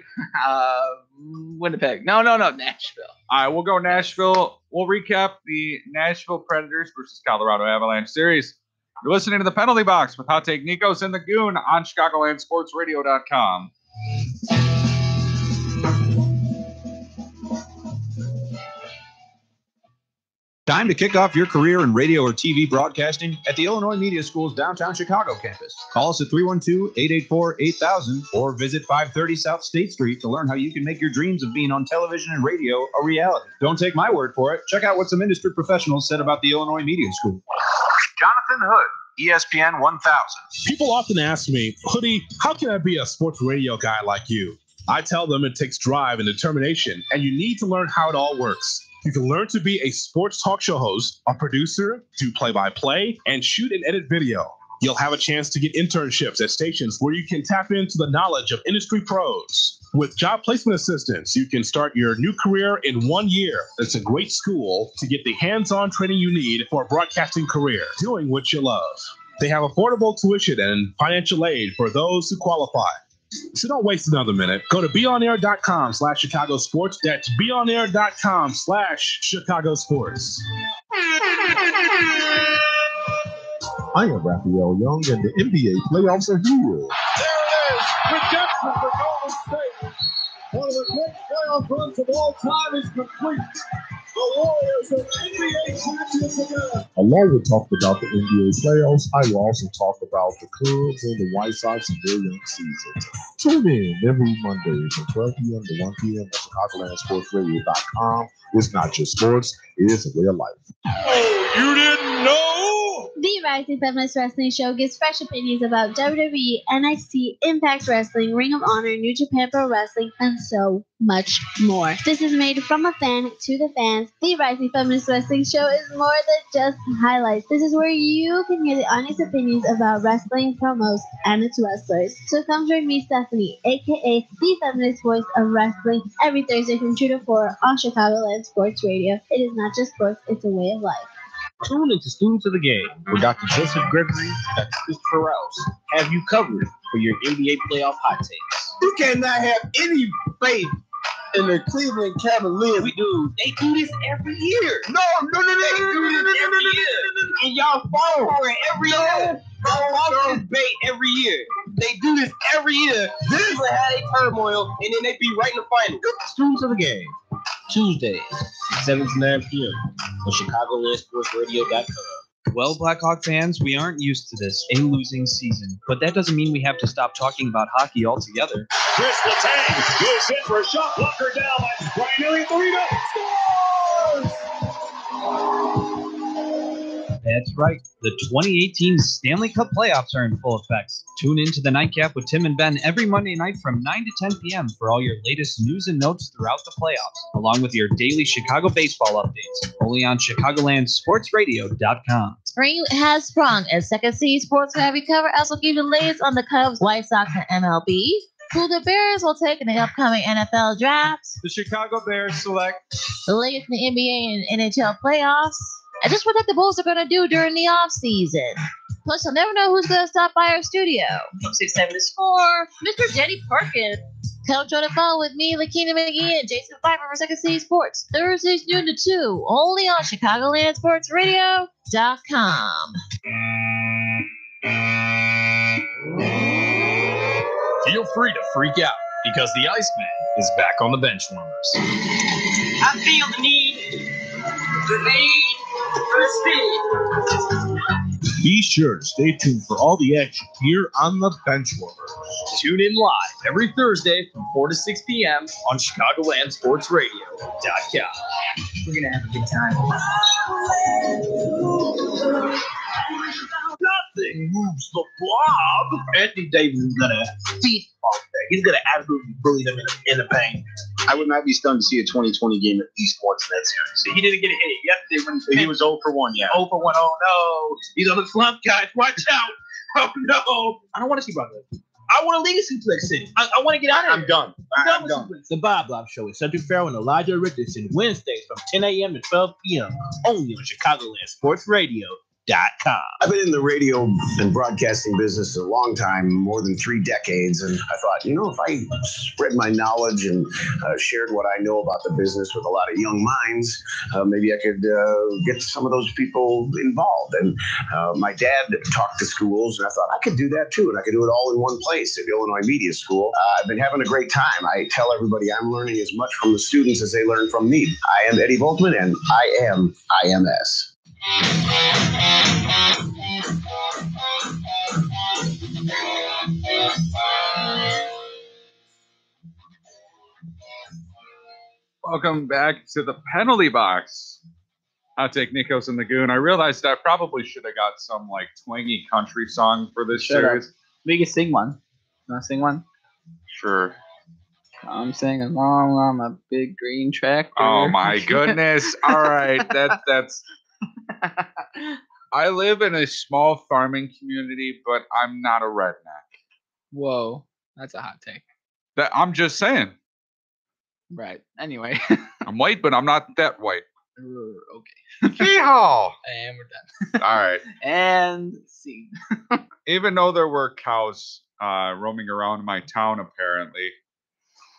Winnipeg. No, Nashville. All right, we'll go Nashville. We'll recap the Nashville Predators versus Colorado Avalanche series. You're listening to the Penalty Box with Hot Take Nikos and the Goon on ChicagolandSportsRadio.com. Time to kick off your career in radio or TV broadcasting at the Illinois Media School's downtown Chicago campus. Call us at 312-884-8000 or visit 530 South State Street to learn how you can make your dreams of being on television and radio a reality. Don't take my word for it. Check out what some industry professionals said about the Illinois Media School. Jonathan Hood, ESPN 1000. People often ask me, Hoodie, how can I be a sports radio guy like you? I tell them it takes drive and determination, and you need to learn how it all works. You can learn to be a sports talk show host, a producer, do play-by-play, and shoot and edit video. You'll have a chance to get internships at stations where you can tap into the knowledge of industry pros. With job placement assistance, you can start your new career in 1 year. It's a great school to get the hands-on training you need for a broadcasting career, doing what you love. They have affordable tuition and financial aid for those who qualify. So don't waste another minute. Go to beonair.com/Chicago Sports. That's beonair.com/Chicago Sports. I am Raphael Young, and the NBA playoffs are here. There it is. Redemption for Golden State. One of the great playoff runs of all time is complete. The Warriors are NBA champions again. Along with talking about the NBA playoffs, I will also talk about the Cubs and the White Sox and their young season. Tune in every Monday from 12 p.m. to 1 p.m. at ChicagolandSportsRadio.com. It's not just sports, it is a way of life. Oh, you didn't know? The Rising Feminist Wrestling Show gives fresh opinions about WWE, NXT, Impact Wrestling, Ring of Honor, New Japan Pro Wrestling, and so much more. This is made from a fan to the fans. The Rising Feminist Wrestling Show is more than just highlights. This is where you can hear the honest opinions about wrestling, promos, and its wrestlers. So come join me, Stephanie, aka the feminist voice of wrestling, every Thursday from 2 to 4 on Chicagoland Sports Radio. It is not just sports, it's a way of life. Tune into Students of the Game, where Dr. Joseph Gregory and Dr. Christopher Rouse have you covered for your NBA playoff hot takes. You cannot have any faith in the Cleveland Cavaliers. We do. They do this every year. No. They do this every year. And y'all fall for it every year. Fall for this bait every year. They do this every year. This is how they turmoil, and then they be right in the final. Students of the Game, Tuesdays, 7 to 9 p.m. on ChicagolandSportsRadio.com. Well, Blackhawk fans, we aren't used to this, a losing season. But that doesn't mean we have to stop talking about hockey altogether. Chris Letang goes in for a shot blocker down by Brian Elliott. Scores! That's right. The 2018 Stanley Cup playoffs are in full effect. Tune in to the Nightcap with Tim and Ben every Monday night from 9 to 10 p.m. for all your latest news and notes throughout the playoffs, along with your daily Chicago baseball updates, only on ChicagolandSportsRadio.com. Spring has sprung as Second City Sports will have you covered. Also give you the latest on the Cubs, White Sox, and MLB. Who the Bears will take in the upcoming NFL drafts. The Chicago Bears select The latest in the NBA and NHL playoffs. And just what the Bulls are going to do during the offseason. Plus, you'll never know who's going to stop by our studio. 674, Mr. Jenny Perkins. Come join the phone with me, Lakina McGee, and Jason Pfeiffer for Second City Sports. Thursdays noon to 2, only on ChicagolandSportsRadio.com. Feel free to freak out, because the Iceman is back on the bench warmers. I feel the need for speed. Be sure to stay tuned for all the action here on the Benchwarmers. Tune in live every Thursday from 4 to 6 p.m. on ChicagolandSportsRadio.com. We're going to have a good time. Nothing moves the blob. Anthony Davis is going to feast all day. He's going to absolutely bully them in the paint. I would not be stunned to see a 2020 game at least once in that series. He didn't get a hit yesterday when He was 0 for 1, yeah. 0 for 1. Oh, no. He's on the slump, guys. Watch out. Oh, no. I don't want to see about that. I want to leave Suplex City. I want to get out of here. I'm done. I'm done. The Bob Bob Show with Cedric Farrell and Elijah Richardson, Wednesdays from 10 a.m. to 12 p.m. only on Chicagoland Sports Radio.com. I've been in the radio and broadcasting business a long time, more than 3 decades, and I thought, if I spread my knowledge and shared what I know about the business with a lot of young minds, maybe I could get some of those people involved. And my dad talked to schools, and I thought I could do that too, and I could do it all in one place at Illinois Media School. I've been having a great time. I tell everybody I'm learning as much from the students as they learn from me. I am Eddie Volkman, and I am IMS. Welcome back to the penalty box. Hot Take Nikos and the Goon. I realized I probably should have got some twangy country song for this series. We can sing one. You want to sing one? Sure. I'm singing along on my big green tractor. Oh my goodness! All right, that's. I live in a small farming community, but I'm not a redneck. Whoa, that's a hot take. I'm just saying. Right. Anyway. I'm white, but I'm not that white. Okay. Yeehaw! And we're done. All right. And scene. Even though there were cows roaming around my town, apparently.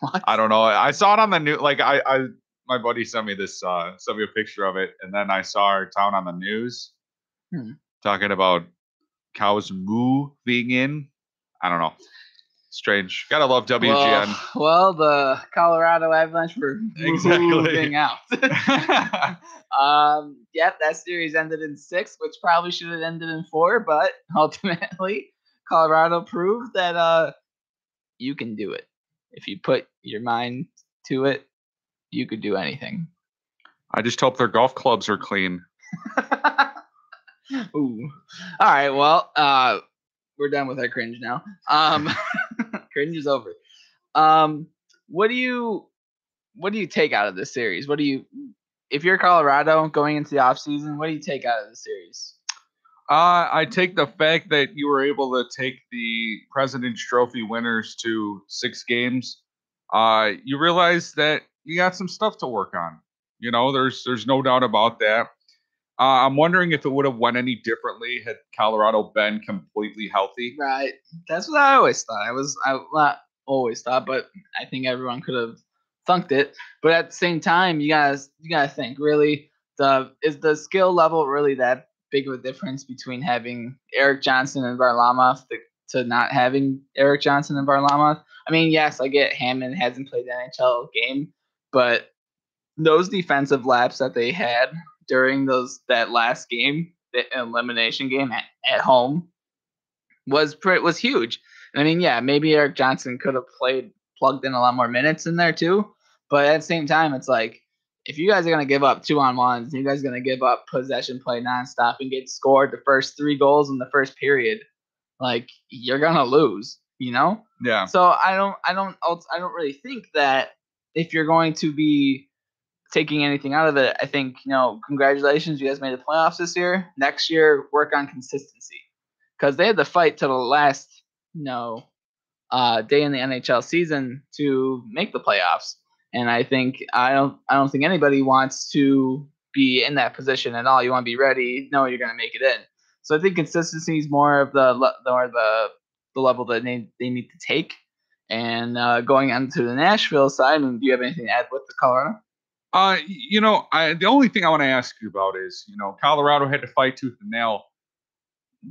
What? I don't know. I saw it on the news. My buddy sent me this, sent me a picture of it, and then I saw our town on the news talking about cows moving in. I don't know. Strange. Gotta love WGN. Well, the Colorado Avalanche were moving out. Yep, that series ended in 6, which probably should have ended in 4, but ultimately, Colorado proved that you can do it. If you put your mind to it, you could do anything. I just hope their golf clubs are clean. Ooh. All right, well, we're done with our cringe now. Cringe is over. What do you take out of this series? If you're Colorado going into the offseason, what do you take out of the series? I take the fact that you were able to take the President's Trophy winners to 6 games. You realize that you got some stuff to work on. There's no doubt about that. I'm wondering if it would have went any differently had Colorado been completely healthy. Right. That's what I always thought. I not always thought, but I think everyone could have thunked it. But at the same time, you gotta think, really, is the skill level really that big of a difference between having Erik Johnson and Varlamov to not having Erik Johnson and Varlamov? I mean, yes, I get Hammond hasn't played the NHL game, but those defensive laps that they had during that last game, the elimination game at home, was huge. I mean, yeah, maybe Erik Johnson could have plugged in a lot more minutes in there too, but at the same time, it's like, if you guys are going to give up 2-on-1s, you guys are going to give up possession play nonstop and get scored the first 3 goals in the first period, you're going to lose, Yeah. So I don't really think that if you're going to be taking anything out of it, I think, congratulations, you guys made the playoffs this year. Next year, work on consistency, because they had to fight to the last, day in the NHL season to make the playoffs. And I think I don't think anybody wants to be in that position at all. You want to be ready, know you're going to make it in. So I think consistency is more of the level that they need to take. And going on to the Nashville side, do you have anything to add with the Colorado? The only thing I want to ask you about is, Colorado had to fight tooth and nail.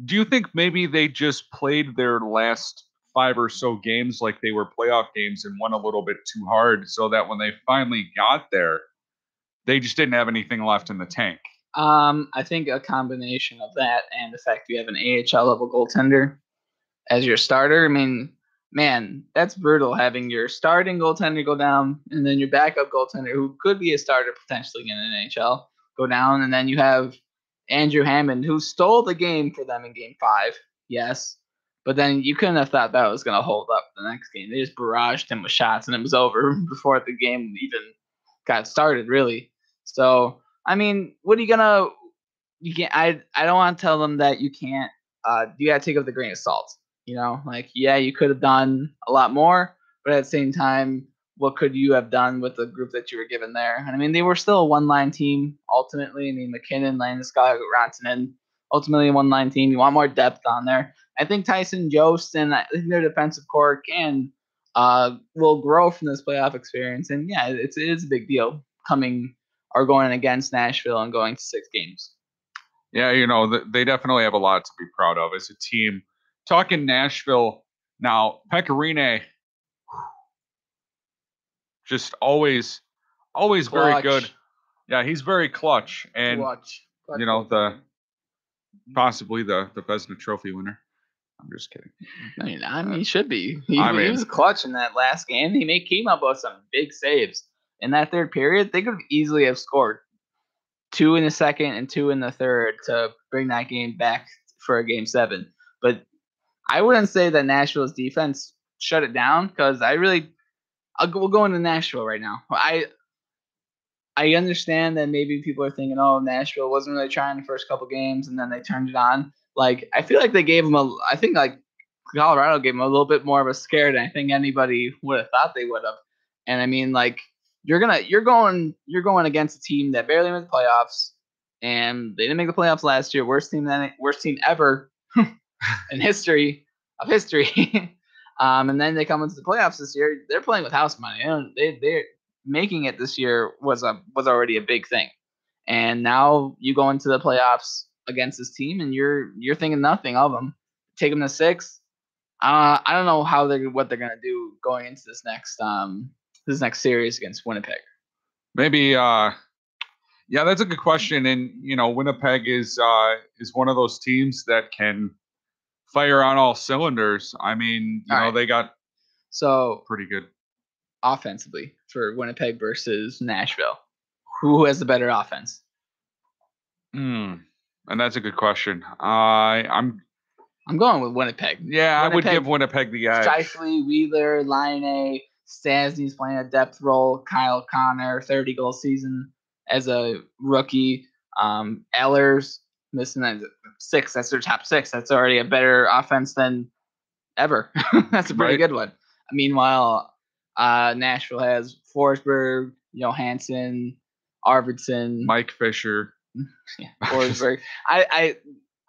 Do you think maybe they just played their last 5 or so games like they were playoff games and went a little bit too hard, so that when they finally got there, they just didn't have anything left in the tank? I think a combination of that and the fact you have an AHL level goaltender as your starter. I mean, man, that's brutal having your starting goaltender go down and then your backup goaltender, who could be a starter potentially in an NHL, go down. And then you have Andrew Hammond, who stole the game for them in Game 5. Yes. But then you couldn't have thought that was going to hold up the next game. They just barraged him with shots, and it was over before the game even got started, really. So, I mean, what are you going to – I don't want to tell them that you can't you got to take it with a grain of salt. Yeah, you could have done a lot more, but at the same time, what could you have done with the group that you were given there? And I mean, they were still a one-line team ultimately. I mean, McKinnon, Landeskog, Rantanen, ultimately a 1-line team. You want more depth on there. I think Tyson Jost and I think their defensive core will grow from this playoff experience. And yeah, it is a big deal going against Nashville and going to 6 games. Yeah, they definitely have a lot to be proud of as a team. Talking Nashville now, Pecorine, just always Clutch. very good. Yeah, he's very clutch, and Clutch. possibly the Vezina Trophy winner. I'm just kidding. I mean, he should be. He was clutch in that last game. He came up with some big saves in that third period. They could easily have scored 2 in the second and 2 in the third to bring that game back for a game 7. But I wouldn't say that Nashville's defense shut it down because we'll go into Nashville right now. I understand that maybe people are thinking, oh, Nashville wasn't really trying the first couple games and then they turned it on. Like, I feel like they gave them Colorado gave them a little bit more of a scare than I think anybody would have thought they would have. And I mean, like, you're going against a team that barely made the playoffs, and they didn't make the playoffs last year. Worst team ever in history. And then they come into the playoffs this year. They're playing with house money. They're making it this year was already a big thing, and now you go into the playoffs against this team, and you're thinking nothing of them. Take them to 6. I don't know what they're gonna do going into this next series against Winnipeg. Maybe, yeah, that's a good question. And Winnipeg is one of those teams that can fire on all cylinders. I mean, they got pretty good offensively for Winnipeg versus Nashville. Who has the better offense? And that's a good question. I'm going with Winnipeg. Yeah, I would give Winnipeg the edge. Scheifele, Wheeler, Laine, Stastny's playing a depth role. Kyle Connor, 30-goal season as a rookie. Ehlers missing that 6. That's their top 6. That's already a better offense than ever. That's a pretty good one. Meanwhile, Nashville has Forsberg, Johansson, Arvidsson, Mike Fisher. Yeah, Forsberg. I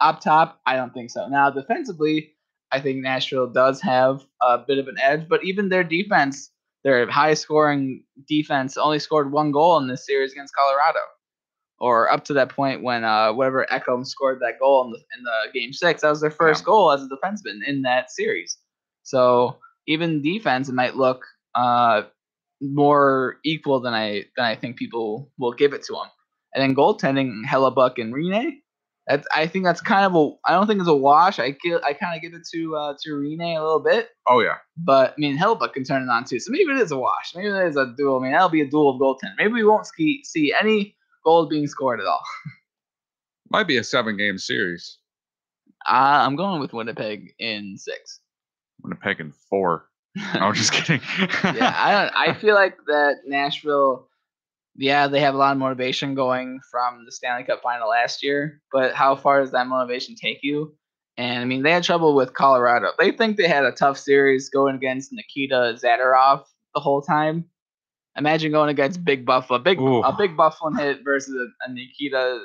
up top, I don't think so. Now, defensively, I think Nashville does have a bit of an edge, but even their defense, their high-scoring defense, only scored 1 goal in this series against Colorado, or up to that point when whatever Ekholm scored that goal in the game 6. That was their first goal as a defenseman in that series. So even defense, it might look more equal than I think people will give it to them. And then goaltending, Hellebuck and Rinne. I think that's kind of I don't think it's a wash. I kind of give it to Rinne a little bit. Oh yeah. But I mean, Hellebuck can turn it on too. So maybe it is a wash. Maybe it is a duel. I mean, that'll be a duel of goaltending. Maybe we won't see any goals being scored at all. Might be a 7-game series. I'm going with Winnipeg in 6. Winnipeg in 4. No, I'm just kidding. Yeah, I feel like that Nashville. Yeah, they have a lot of motivation going from the Stanley Cup final last year, but how far does that motivation take you? And I mean, they had trouble with Colorado. They think they had a tough series going against Nikita Zadorov the whole time. Imagine going against Big Buff. A big Bufflin hit versus a Nikita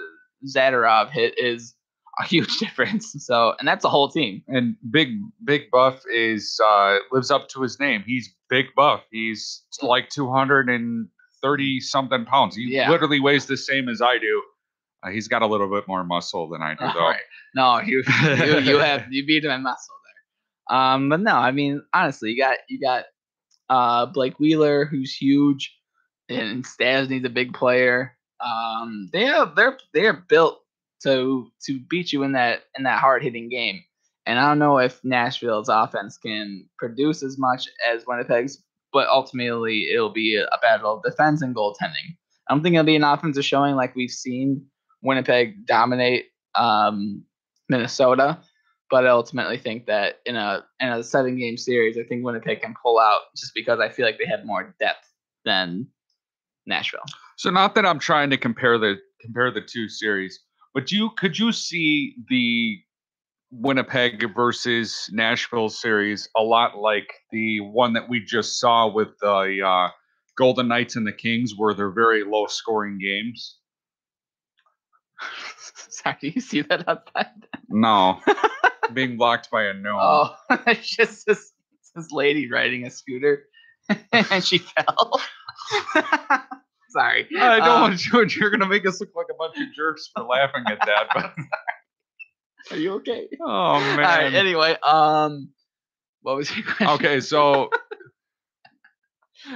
Zadorov hit is a huge difference. So, and that's a whole team. And Big Buff is lives up to his name. He's Big Buff. He's like 230-something pounds. He literally weighs the same as I do. He's got a little bit more muscle than I do, though. Right. No, you beat him in muscle there. But no, I mean, honestly, you got Blake Wheeler, who's huge, and Stastny's a big player. They are built to beat you in that hard hitting game. And I don't know if Nashville's offense can produce as much as Winnipeg's, but ultimately it'll be a battle of defense and goaltending. I don't think it'll be an offensive showing like we've seen Winnipeg dominate Minnesota, but I ultimately think that in a 7-game series, I think Winnipeg can pull out just because I feel like they have more depth than Nashville. So not that I'm trying to compare the two series, but could you see the Winnipeg versus Nashville series a lot like the one that we just saw with the Golden Knights and the Kings, where they're very low-scoring games? Sorry, do you see that outside? No. Being blocked by a gnome. Oh, it's just this lady riding a scooter, and she fell. Sorry. I don't want you. You're going to make us look like a bunch of jerks for laughing at that. But are you okay? Oh, man. All right, anyway, what was your question? Okay, so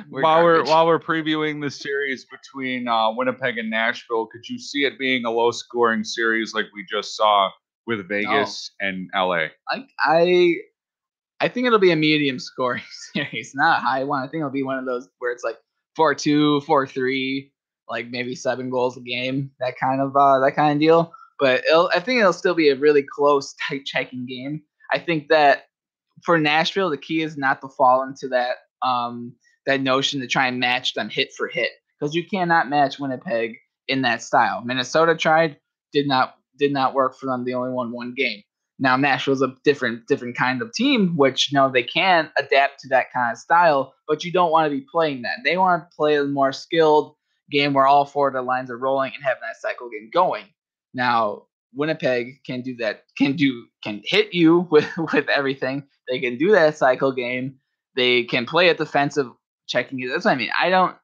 while we're previewing the series between Winnipeg and Nashville, could you see it being a low-scoring series like we just saw with Vegas and LA? I think it'll be a medium scoring series, not a high one. I think it'll be one of those where it's like 4-2, 4-3, like maybe 7 goals a game, that kind of deal. But I think it'll still be a really close, tight checking game. I think that for Nashville, the key is not to fall into that that notion to try and match them hit for hit, because you cannot match Winnipeg in that style. Minnesota tried, did not work for them. They only won 1 game. Now Nashville's a different kind of team, which they can adapt to that kind of style, but you don't want to be playing that. They want to play a more skilled game where all 4 of the lines are rolling and have that cycle game going. Now Winnipeg can do that, can hit you with everything. They can do that cycle game. They can play a defensive checking it. That's what I mean.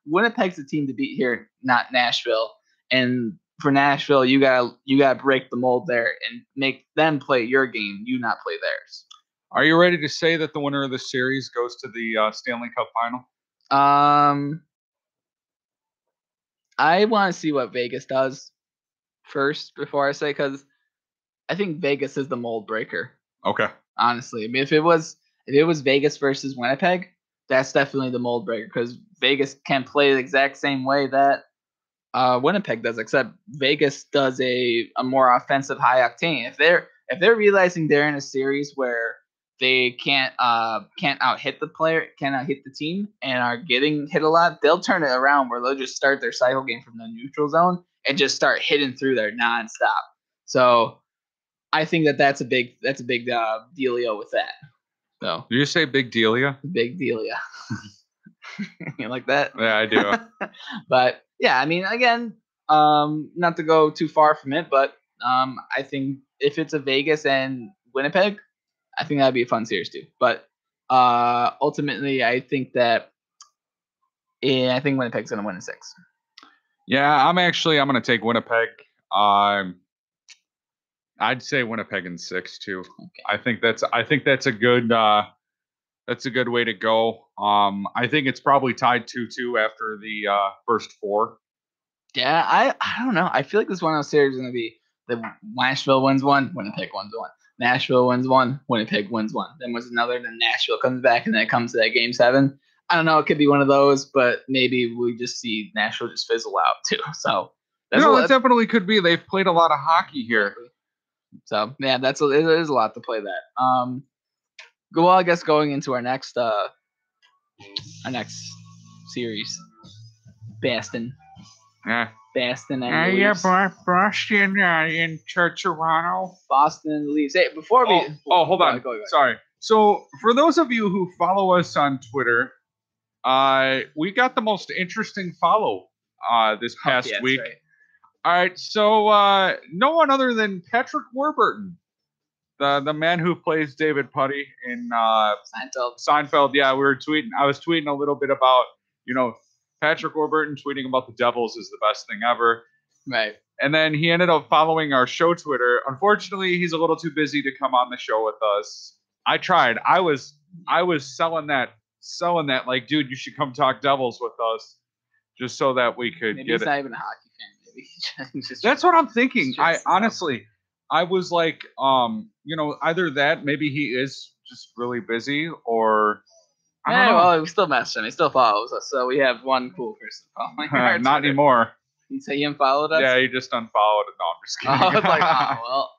Winnipeg's the team to beat here, not Nashville. And for Nashville, you gotta break the mold there and make them play your game, you not play theirs. Are you ready to say that the winner of the series goes to the Stanley Cup final? I want to see what Vegas does first before I say, because I think Vegas is the mold breaker. Okay. Honestly, I mean, if it was Vegas versus Winnipeg, that's definitely the mold breaker, because Vegas can play the exact same way that Winnipeg does, except Vegas does a more offensive, high octane. If they're realizing they're in a series where they can't out hit the player, cannot hit the team, and are getting hit a lot, they'll turn it around where they'll just start their cycle game from the neutral zone and just start hitting through there nonstop. So I think that's a big dealio with that. So did you say big dealia? Big dealia. You like that? Yeah, I do. But yeah, I mean, again, not to go too far from it, but I think if it's a Vegas and Winnipeg, I think that'd be a fun series too. But ultimately, I think Winnipeg's gonna win in 6. Yeah, I'm gonna take Winnipeg. I'd say Winnipeg in 6 too. Okay. I think that's a good way to go. I think it's probably tied 2-2 after the first 4. Yeah, I don't know. I feel like this one of those series is gonna be the Nashville wins 1, Winnipeg wins 1. Nashville wins 1, Winnipeg wins 1. Then was another, then Nashville comes back, and then it comes to that game 7. I don't know. It could be one of those, but maybe we just see Nashville just fizzle out too. So that definitely could be. They've played a lot of hockey here. So yeah, it is a lot to play that. Well, I guess going into our next series, Boston. Yeah. Boston and Leafs. Boston in Toronto. Boston and Leafs. Hey, before we hold on. Go. Sorry. So for those of you who follow us on Twitter, we got the most interesting follow this past week. Right. All right, so no one other than Patrick Warburton, the man who plays David Putty in Seinfeld. Yeah, I was tweeting a little bit about, Patrick Warburton tweeting about the Devils is the best thing ever. Right. And then he ended up following our show Twitter. Unfortunately, he's a little too busy to come on the show with us. I tried. I was selling that like, dude, you should come talk Devils with us, just so that we could Maybe get he's it. not even a hockey fan. That's what I'm thinking. I was like, either that, maybe he is just really busy, or I don't know. Well, we still message him. He still follows us, so we have one cool person following. Not anymore. You say he unfollowed us? Yeah, he just unfollowed it. No, I'm just kidding. I was like, well,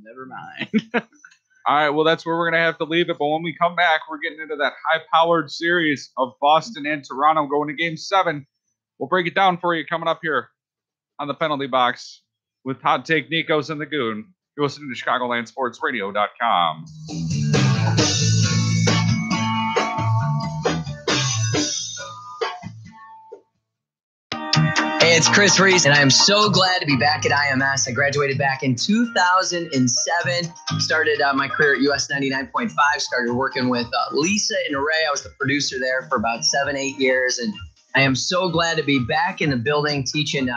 never mind. All right, well, that's where we're going to have to leave it. But when we come back, we're getting into that high-powered series of Boston and Toronto going to Game 7. We'll break it down for you coming up here on the Penalty Box with Hot Take Nikos and the Goon. You're listening to ChicagolandSportsRadio.com. Hey, it's Chris Reese, and I am so glad to be back at IMS. I graduated back in 2007, started my career at US 99.5, started working with Lisa and Ray. I was the producer there for about 7-8 years, and I am so glad to be back in the building teaching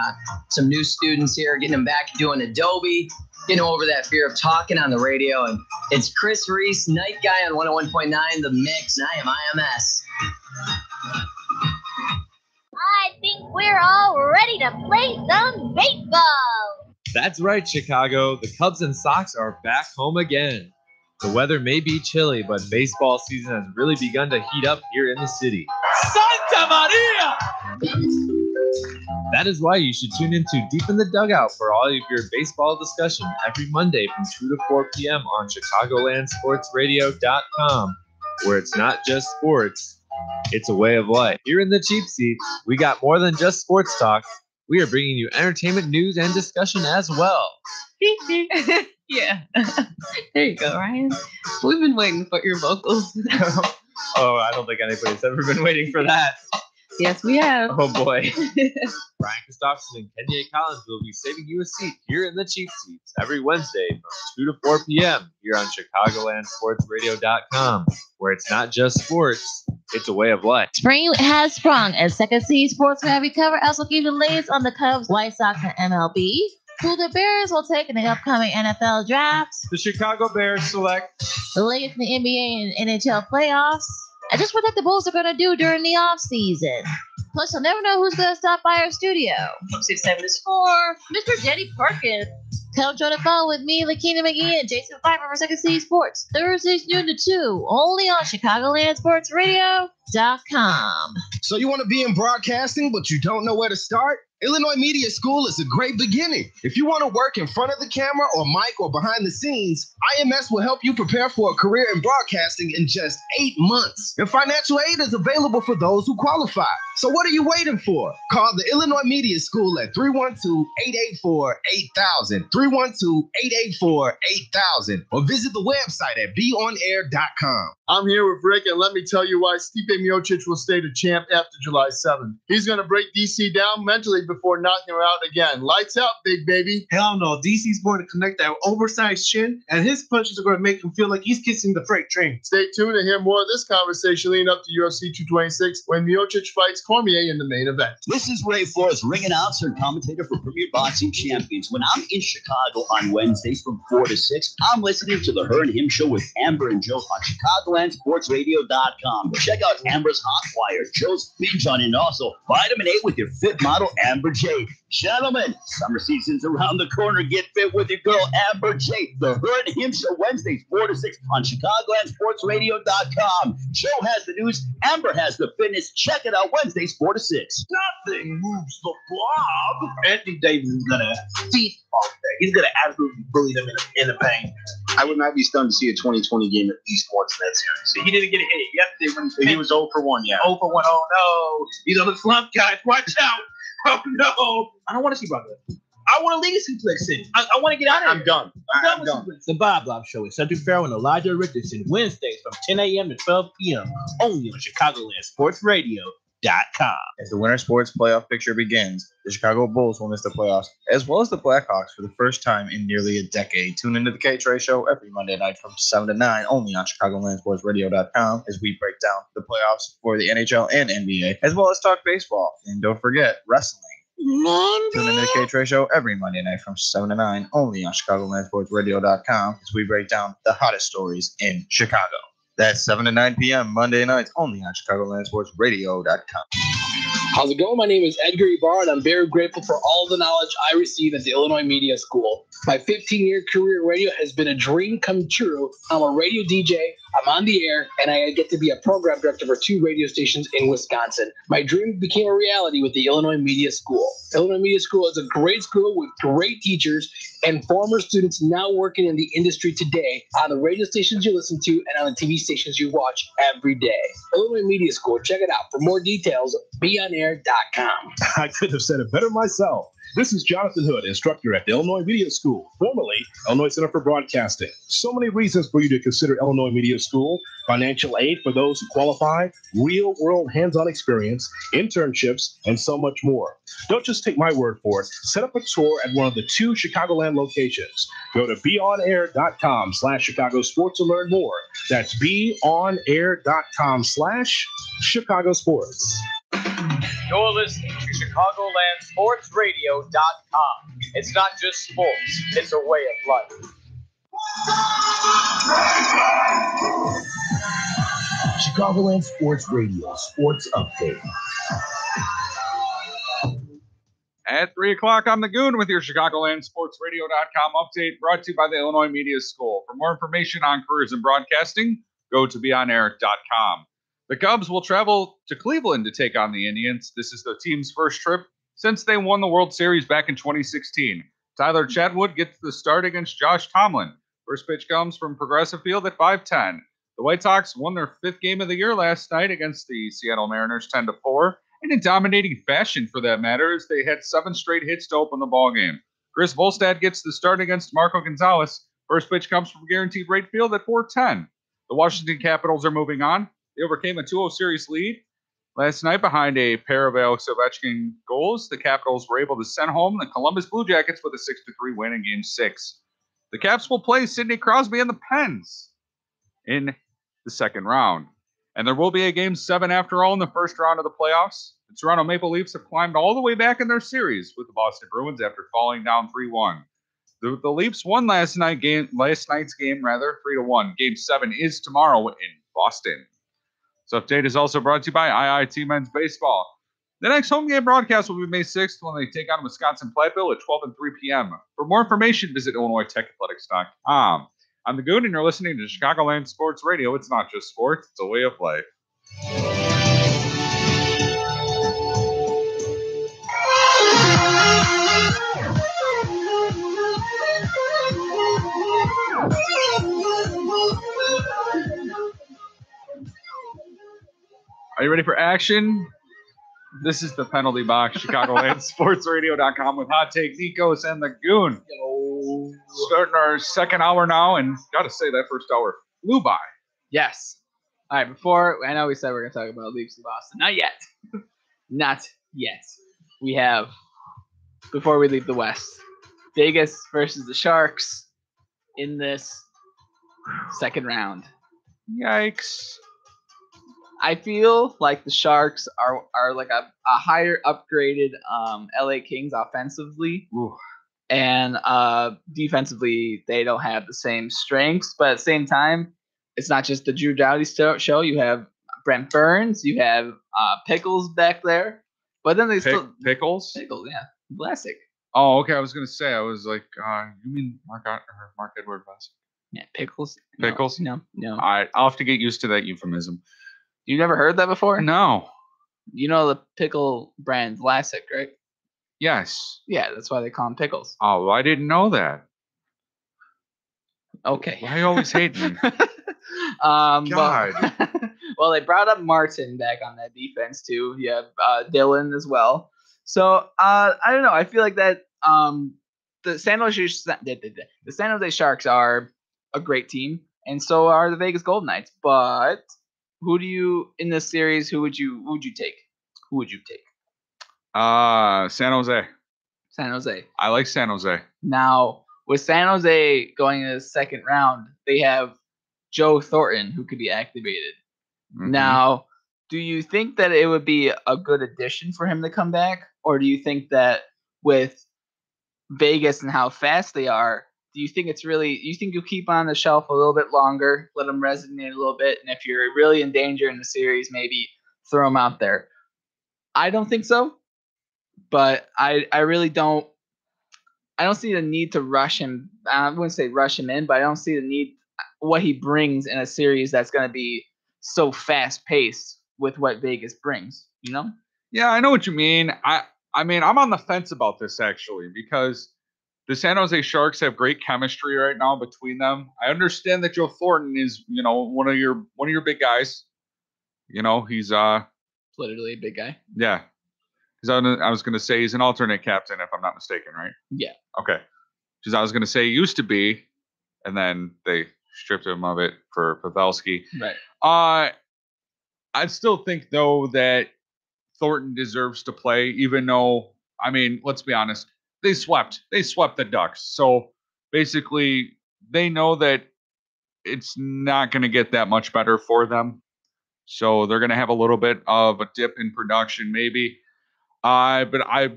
some new students here, getting them back doing Adobe, getting over that fear of talking on the radio. And it's Chris Reese, night guy on 101.9 The Mix, and I am IMS. I think we're all ready to play some baseball. That's right, Chicago. The Cubs and Sox are back home again. The weather may be chilly, but baseball season has really begun to heat up here in the city. Santa Maria! That is why you should tune into Deep in the Dugout for all of your baseball discussion every Monday from 2 to 4 p.m. on ChicagolandSportsRadio.com, where it's not just sports, it's a way of life. Here in the cheap seats, we got more than just sports talk. We are bringing you entertainment news and discussion as well. Yeah. There you go, Ryan. We've been waiting for your vocals. Oh, I don't think anybody's ever been waiting for that. Yes, we have. Oh, boy. Brian Christopherson and Kenya Collins will be saving you a seat here in the cheap seats every Wednesday from 2 to 4 p.m. here on ChicagolandSportsRadio.com, where it's not just sports, it's a way of life. Spring has sprung, and Second Seed Sports will have you covered. Also keep the latest on the Cubs, White Sox, and MLB. Who the Bears will take in the upcoming NFL drafts. The Chicago Bears select The latest in the NBA and NHL playoffs. And just what the Bulls are going to do during the offseason. Plus, you'll never know who's going to stop by our studio. 6-7 is 4. Mr. Jenny Perkins. Come join the phone with me, Lakina McGee, and Jason Pfeiffer for Second City Sports. Thursdays noon to 2. Only on ChicagolandSportsRadio.com. So you want to be in broadcasting, but you don't know where to start? Illinois Media School is a great beginning. If you want to work in front of the camera or mic or behind the scenes, IMS will help you prepare for a career in broadcasting in just 8 months. And financial aid is available for those who qualify. So what are you waiting for? Call the Illinois Media School at 312-884-8000, 312-884-8000, or visit the website at beonair.com. I'm here with Rick, and let me tell you why Stipe Miocic will stay the champ after July 7th. He's going to break DC down mentally before knocking her out again. Lights out, big baby. Hell no, DC's going to connect that oversized chin, and his punches are going to make him feel like he's kissing the freight train. Stay tuned to hear more of this conversation leading up to UFC 226 when Miocic fights Cormier in the main event. This is Ray Flores, ring announcer and commentator for Premier Boxing Champions. When I'm in Chicago on Wednesdays from 4 to 6, I'm listening to the Her and Him Show with Amber and Joe on ChicagolandSportsRadio.com. Check out Amber's Hot Wire, Joe's Binge on, and also Vitamin A with your fit model, Amber J. Gentlemen, summer season's around the corner. Get fit with your girl, Amber J. The Her and Him Show Wednesdays, 4 to 6 on ChicagolandSportsRadio.com. Joe has the news. Amber has the fitness. Check it out Wednesdays, 4 to 6. Nothing moves the blob. Anthony Davis is going to feast all day. He's going to absolutely bully them in the paint. I would not be stunned to see a 2020 game at least once in that series. He didn't get a hit yesterday when He was 0 for 1, yeah. 0 for 1. Oh, no. He's on the slump, guys. Watch out. Oh, no. I don't want to see Brock Lesnar. I want to leave suplex in. I want to get out of here. I'm done. I'm done. The Bob Bob Show with Cedric Farrell and Elijah Richardson, Wednesdays from 10 a.m. to 12 p.m. only on ChicagolandSportsRadio.com. As the winter sports playoff picture begins, the Chicago Bulls will miss the playoffs, as well as the Blackhawks for the first time in nearly a decade. Tune into the K-Trey Show every Monday night from 7 to 9, only on ChicagolandSportsRadio.com, as we break down the playoffs for the NHL and NBA, as well as talk baseball. And don't forget, wrestling. Tune into the K-Trey Show every Monday night from 7 to 9, only on ChicagolandSportsRadio.com, as we break down the hottest stories in Chicago. That's 7 to 9 p.m. Monday nights, only on ChicagolandSportsRadio.com. How's it going? My name is Edgar Ibarra, and I'm very grateful for all the knowledge I received at the Illinois Media School. My 15-year career in radio has been a dream come true. I'm a radio DJ, I'm on the air, and I get to be a program director for 2 radio stations in Wisconsin. My dream became a reality with the Illinois Media School. Illinois Media School is a great school with great teachers and former students now working in the industry today on the radio stations you listen to and on the TV stations you watch every day. Illinois Media School, check it out. For more details, beonair.com. I could have said it better myself. This is Jonathan Hood, instructor at the Illinois Media School, formerly Illinois Center for Broadcasting. So many reasons for you to consider Illinois Media School: financial aid for those who qualify, real-world hands-on experience, internships, and so much more. Don't just take my word for it. Set up a tour at one of the 2 Chicagoland locations. Go to beonair.com/Chicago Sports to learn more. That's beonair.com/Chicago Sports. You're listening to ChicagolandSportsRadio.com. It's not just sports, it's a way of life. Chicagoland Sports Radio Sports Update. At 3 o'clock, I'm the Goon with your ChicagolandSportsRadio.com update, brought to you by the Illinois Media School. For more information on careers in broadcasting, go to beonair.com. The Cubs will travel to Cleveland to take on the Indians. This is the team's first trip since they won the World Series back in 2016. Tyler Chatwood gets the start against Josh Tomlin. First pitch comes from Progressive Field at 5:10. The White Sox won their 5th game of the year last night against the Seattle Mariners 10-4, and in dominating fashion for that matter, as they had 7 straight hits to open the ballgame. Chris Volstad gets the start against Marco Gonzalez. First pitch comes from Guaranteed Rate Field at 4:10. The Washington Capitals are moving on. They overcame a 2-0 series lead last night behind a pair of Alex Ovechkin goals. The Capitals were able to send home the Columbus Blue Jackets with a 6-3 win in Game 6. The Caps will play Sidney Crosby and the Pens in the second round. And there will be a Game 7 after all in the first round of the playoffs. The Toronto Maple Leafs have climbed all the way back in their series with the Boston Bruins after falling down 3-1. The Leafs won last night's game 3-1. Game 7 is tomorrow in Boston. This update is also brought to you by IIT Men's Baseball. The next home game broadcast will be May 6th when they take on Wisconsin Platteville at 12 and 3 p.m. For more information, visit IllinoisTechAthletics.com. I'm the Goon, and you're listening to Chicagoland Sports Radio. It's not just sports, it's a way of life. Are you ready for action? This is the penalty box, ChicagolandSportsRadio.com with Hot Take Nikos and the Goon. Starting our second hour now, and got to say that first hour flew by. Yes. All right, before, I know we said we're going to talk about Leafs in Boston. Not yet. Not yet. We have, before we leave the West, Vegas versus the Sharks in this second round. Yikes. I feel like the Sharks are like a higher upgraded LA Kings offensively. Ooh. And defensively, they don't have the same strengths. But at the same time, it's not just the Drew Doughty show. You have Brent Burns. You have Pickles back there. But then they still... Pickles? Pickles, yeah. Vlasic. Oh, okay. I was going to say, I was like, you mean Mark Edward Vlasic? Yeah, Pickles. Pickles? No. All right. I'll have to get used to that euphemism. You never heard that before? No. You know the pickle brand Vlasic, right? Yes. Yeah, that's why they call them pickles. Oh, well, I didn't know that. Okay. Why you always hate me? God. Well, they brought up Martin back on that defense too. You have Dylan as well. So I don't know. I feel like that the San Jose Sharks are a great team, and so are the Vegas Golden Knights. But who do you in this series? Who would you take? Who would you take? San Jose. San Jose. I like San Jose. Now, with San Jose going in the second round, they have Joe Thornton who could be activated. Mm-hmm. Now, do you think that it would be a good addition for him to come back? Or do you think that with Vegas and how fast they are, do you think you think you'll keep on the shelf a little bit longer, let them resonate a little bit, and if you're really in danger in the series, maybe throw them out there? I don't think so, but I really don't. I don't see the need to rush him. I wouldn't say rush him in, but I don't see the need what he brings in a series that's going to be so fast paced with what Vegas brings. You know? Yeah, I know what you mean. I mean, I'm on the fence about this actually because the San Jose Sharks have great chemistry right now between them. I understand that Joe Thornton is, one of your big guys. He's literally a big guy. Yeah. Because I was going to say he's an alternate captain, if I'm not mistaken, right? Yeah. Okay. Because I was going to say he used to be, and then they stripped him of it for Pavelski. Right. I still think, though, that Thornton deserves to play, even though, I mean, let's be honest, they swept the Ducks. So basically, they know that it's not going to get that much better for them. So they're going to have a little bit of a dip in production, maybe. But I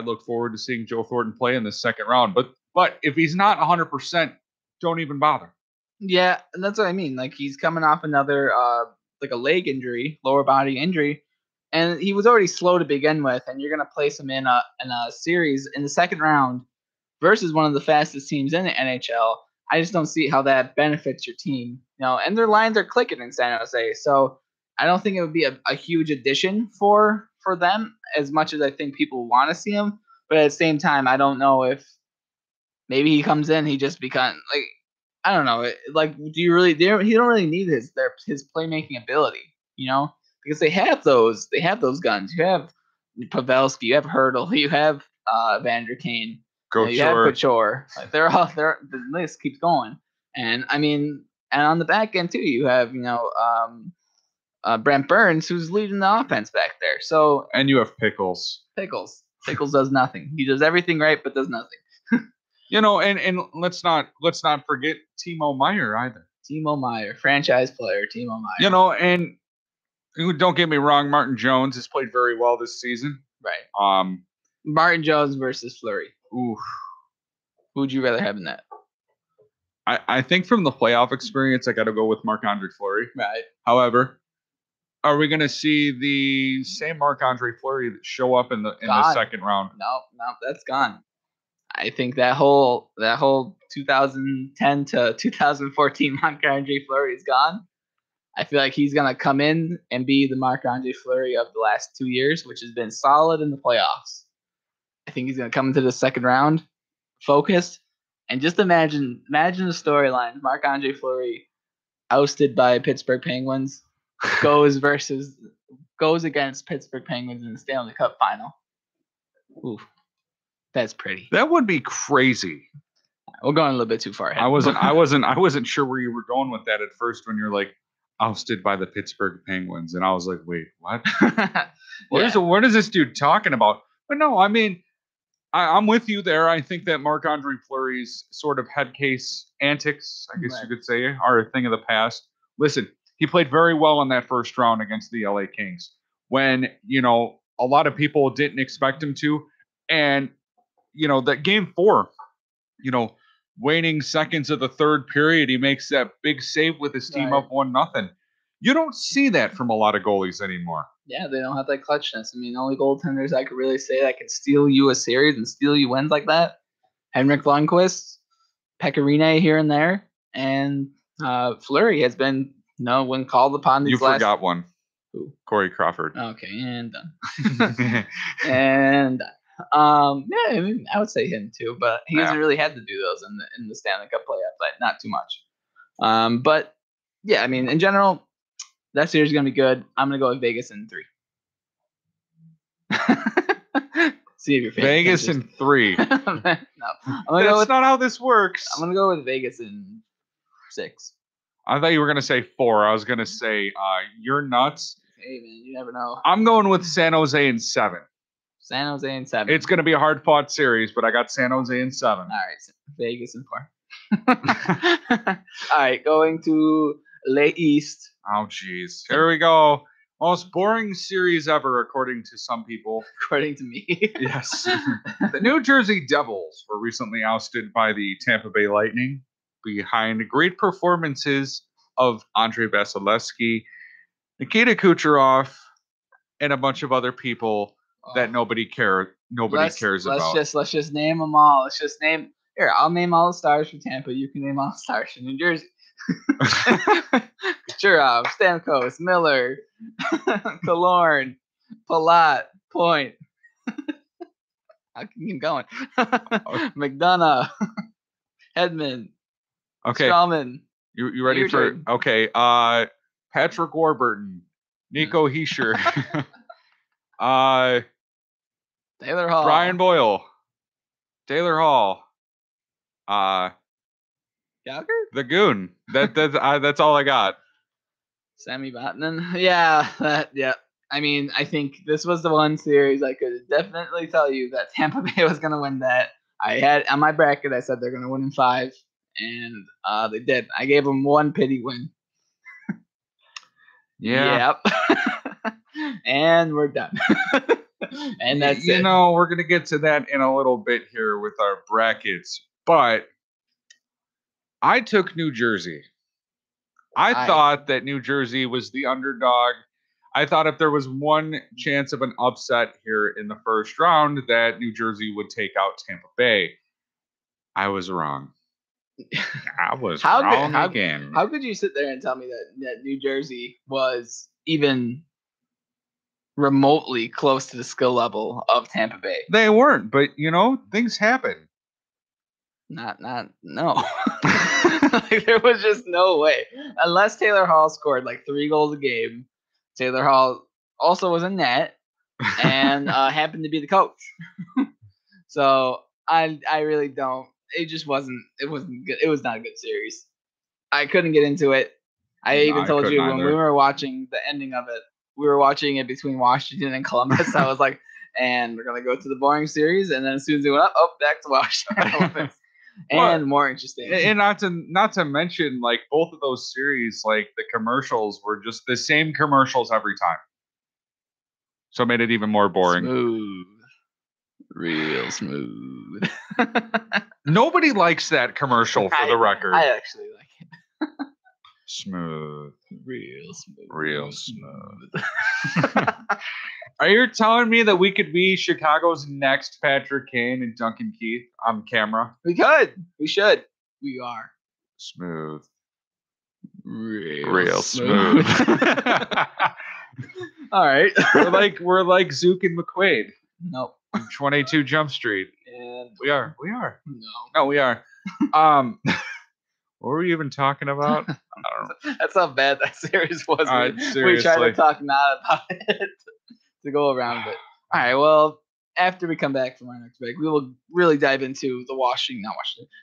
look forward to seeing Joe Thornton play in the second round. But if he's not 100%, don't even bother. Yeah, and that's what I mean. Like, he's coming off another like a leg injury, lower body injury, and he was already slow to begin with. And you're gonna place him in a series in the second round versus one of the fastest teams in the NHL. I just don't see how that benefits your team. And their lines are clicking in San Jose, so I don't think it would be a huge addition for them as much as I think people want to see him. But at the same time, I don't know if maybe he comes in, he just becomes like, I don't know. Like, do you really? He don't really need his playmaking ability, because they have those guns. You have Pavelski, you have Hurdle, you have Vander Kane, you have Couture. Like, the list keeps going. And I mean, and on the back end too, you have Brent Burns, who's leading the offense back there. So, and you have Pickles. Pickles does nothing. He does everything right, but does nothing. And let's not forget Timo Meier either. Timo Meier, franchise player, Timo Meier. And don't get me wrong, Martin Jones has played very well this season. Right. Martin Jones versus Fleury. Ooh. Who'd you rather have in that? I think from the playoff experience, I got to go with Marc-Andre Fleury. Right. However, are we going to see the same Marc-Andre Fleury that show up in the second round? No, that's gone. I think that whole 2010 to 2014 Marc-Andre Fleury is gone. I feel like he's going to come in and be the Marc-Andre Fleury of the last 2 years, which has been solid in the playoffs. I think he's going to come into the second round focused. And just imagine the storyline. Marc-Andre Fleury ousted by Pittsburgh Penguins goes against Pittsburgh Penguins in the Stanley Cup final. Ooh. That's pretty. That would be crazy. We're going a little bit too far ahead. I wasn't sure where you were going with that at first when you're like ousted by the Pittsburgh Penguins, and I was like, wait, what? What is this dude talking about? But no, I mean, I'm with you there. I think that Marc-Andre Fleury's sort of head case antics, I guess you could say, are a thing of the past. Listen, he played very well in that first round against the LA Kings when a lot of people didn't expect him to, and that game 4, waning seconds of the third period, he makes that big save with his team up 1-0. You don't see that from a lot of goalies anymore. Yeah, they don't have that clutchness. I mean, the only goaltenders I could really say that can steal you a series and steal you wins like that, Henrik Lundqvist, Pecorine here and there, and Fleury has been, when called upon these You forgot one. Who? Corey Crawford. Okay, and done. And done. Yeah, I mean, I would say him too, but he hasn't really had to do those in the Stanley Cup playoffs, not too much. But yeah, I mean, in general, that series is gonna be good. I'm gonna go with Vegas in 3. See if you're Vegas in 3. No, That's not how this works. I'm gonna go with Vegas in 6. I thought you were gonna say 4. I was gonna say you're nuts. Hey man, you never know. I'm going with San Jose in 7. San Jose in 7. It's going to be a hard-fought series, but I got San Jose in 7. All right, Vegas in 4. All right, going to Le East. Oh, jeez. Here we go. Most boring series ever, according to some people. According to me. Yes. The New Jersey Devils were recently ousted by the Tampa Bay Lightning behind great performances of Andrei Vasilevsky, Nikita Kucherov, and a bunch of other people that nobody cares about. Let's just name them all. Let's just name. Here, I'll name all the stars for Tampa. You can name all the stars for New Jersey. Kucherov, Stamkos, Miller, Killorn, Palat, Point. I can keep going. McDonough, Hedman. Okay. Strawman. You ready for? Turn. Okay. Patrick Warburton, Nico Hischier. Taylor Hall. Brian Boyle. Taylor Hall. Gallagher? The Goon. That's all I got. Sammy Vatanen. Yeah. I mean, I think this was the one series I could definitely tell you that Tampa Bay was going to win that. I had on my bracket, I said they're going to win in 5, and they did. I gave them one pity win. Yeah. Yep. And we're done. And that's it. We're going to get to that in a little bit here with our brackets, but I took New Jersey. I thought that New Jersey was the underdog. I thought if there was one chance of an upset here in the first round, that New Jersey would take out Tampa Bay. I was wrong. I was wrong again. How could you sit there and tell me that New Jersey was even remotely close to the skill level of Tampa Bay? They weren't, but things happen. No. Like, there was just no way. Unless Taylor Hall scored like 3 goals a game. Taylor Hall also was in net and happened to be the coach. So I really don't. It just wasn't. It wasn't good. It was not a good series. I couldn't get into it. I even told you when we were watching the ending of it, we were watching it between Washington and Columbus. I was like, and we're gonna go to the boring series, and then as soon as it went up, back to Washington. Columbus. And more interesting. And not to mention, like, both of those series, like, the commercials were just the same commercials every time. So it made it even more boring. Smooth. Real smooth. Nobody likes that commercial, for the record. I actually like it. Smooth. Real smooth. Real smooth. Are you telling me that we could be Chicago's next Patrick Kane and Duncan Keith on camera? We could. We should. We are. Smooth. Real smooth. All right. we're like Zook and McQuaid. Nope. 22 Jump Street. And we are. No, we are. What were we even talking about? I don't know. That's how bad that series was. We tried to talk not about it to go around it. All right. Well, after we come back from our next break, we will really dive into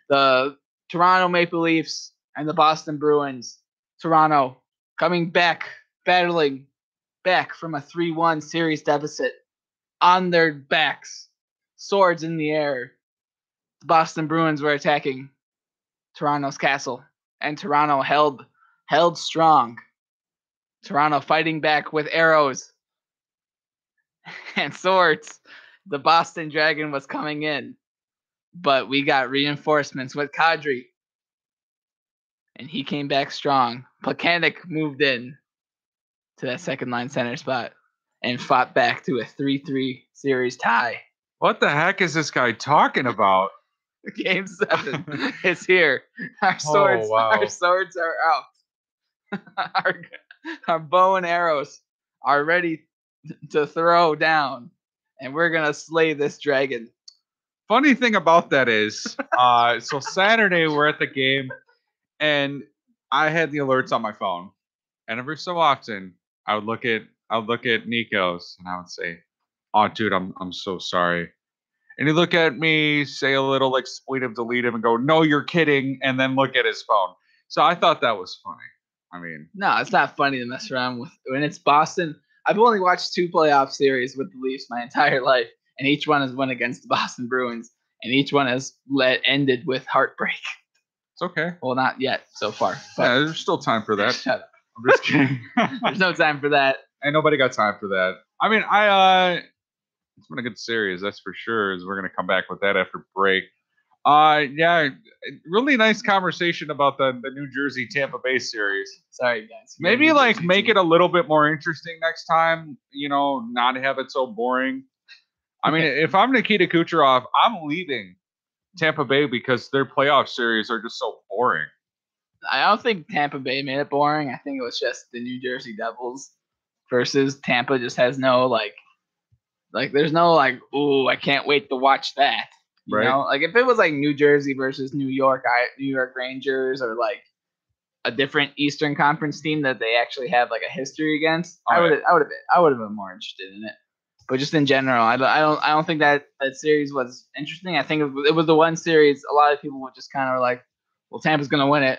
the Toronto Maple Leafs and the Boston Bruins. Toronto coming back, battling back from a 3-1 series deficit on their backs, swords in the air. The Boston Bruins were attacking Toronto's castle, and Toronto held strong. Toronto fighting back with arrows and swords. The Boston Dragon was coming in, but we got reinforcements with Kadri, and he came back strong. Plekanec moved in to that second line center spot and fought back to a 3-3 series tie. What the heck is this guy talking about? Game 7 is here. Our swords, Our swords are out. Our bow and arrows are ready to throw down, and we're gonna slay this dragon. Funny thing about that is, so Saturday we're at the game, and I had the alerts on my phone, and every so often I would look at Nico's, and I would say, "Oh, dude, I'm so sorry." And he'd look at me, say a little like expletive, delete him, and go, "No, you're kidding," and then look at his phone. So I thought that was funny. I mean, no, it's not funny to mess around with when it's Boston. I've only watched 2 playoff series with the Leafs my entire life, and each one has won against the Boston Bruins, and each one has ended with heartbreak. It's okay. Well, not yet so far. But yeah, there's still time for that. Shut up. I'm just kidding. There's no time for that. Ain't nobody got time for that. I mean, it's been a good series, that's for sure. As we're gonna come back with that after break. Yeah, really nice conversation about the New Jersey Tampa Bay series. Sorry, guys. Maybe like make it a little bit more interesting next time. Not have it so boring. I mean, if I'm Nikita Kucherov, I'm leaving Tampa Bay because their playoff series are just so boring. I don't think Tampa Bay made it boring. I think it was just the New Jersey Devils versus Tampa just has no like there's no like, ooh, I can't wait to watch that. You know? Like if it was like New Jersey versus New York Rangers, or like a different Eastern Conference team that they actually have like a history against, I would have been more interested in it. But just in general, I don't think that series was interesting. I think it was the one series a lot of people were just kind of like, well, Tampa's gonna win it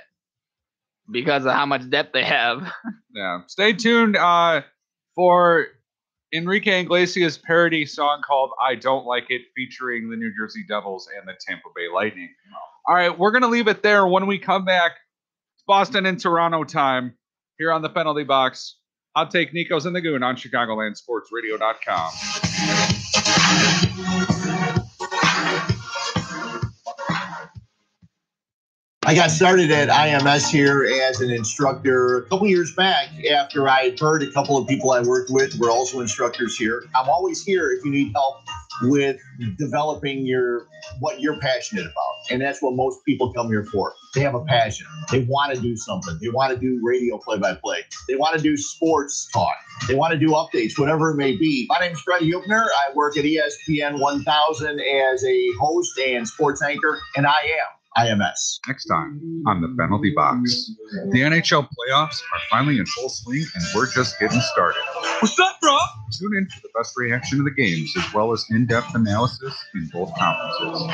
because of how much depth they have. Yeah. Stay tuned for Enrique Iglesias' parody song called I Don't Like It, featuring the New Jersey Devils and the Tampa Bay Lightning. All right, we're going to leave it there. When we come back, it's Boston and Toronto time here on the Penalty Box. I'll take Nikos and the Goon on ChicagolandSportsRadio.com. I got started at IMS here as an instructor a couple years back after I had heard a couple of people I worked with were also instructors here. I'm always here if you need help with developing what you're passionate about. And that's what most people come here for. They have a passion. They want to do something. They want to do radio play-by-play. They want to do sports talk. They want to do updates, whatever it may be. My name is Freddie Huebner. I work at ESPN 1000 as a host and sports anchor, and I am IMS. Next time on the Penalty Box, the NHL playoffs are finally in full swing, and we're just getting started. What's up, bro? Tune in for the best reaction to the games, as well as in-depth analysis in both conferences.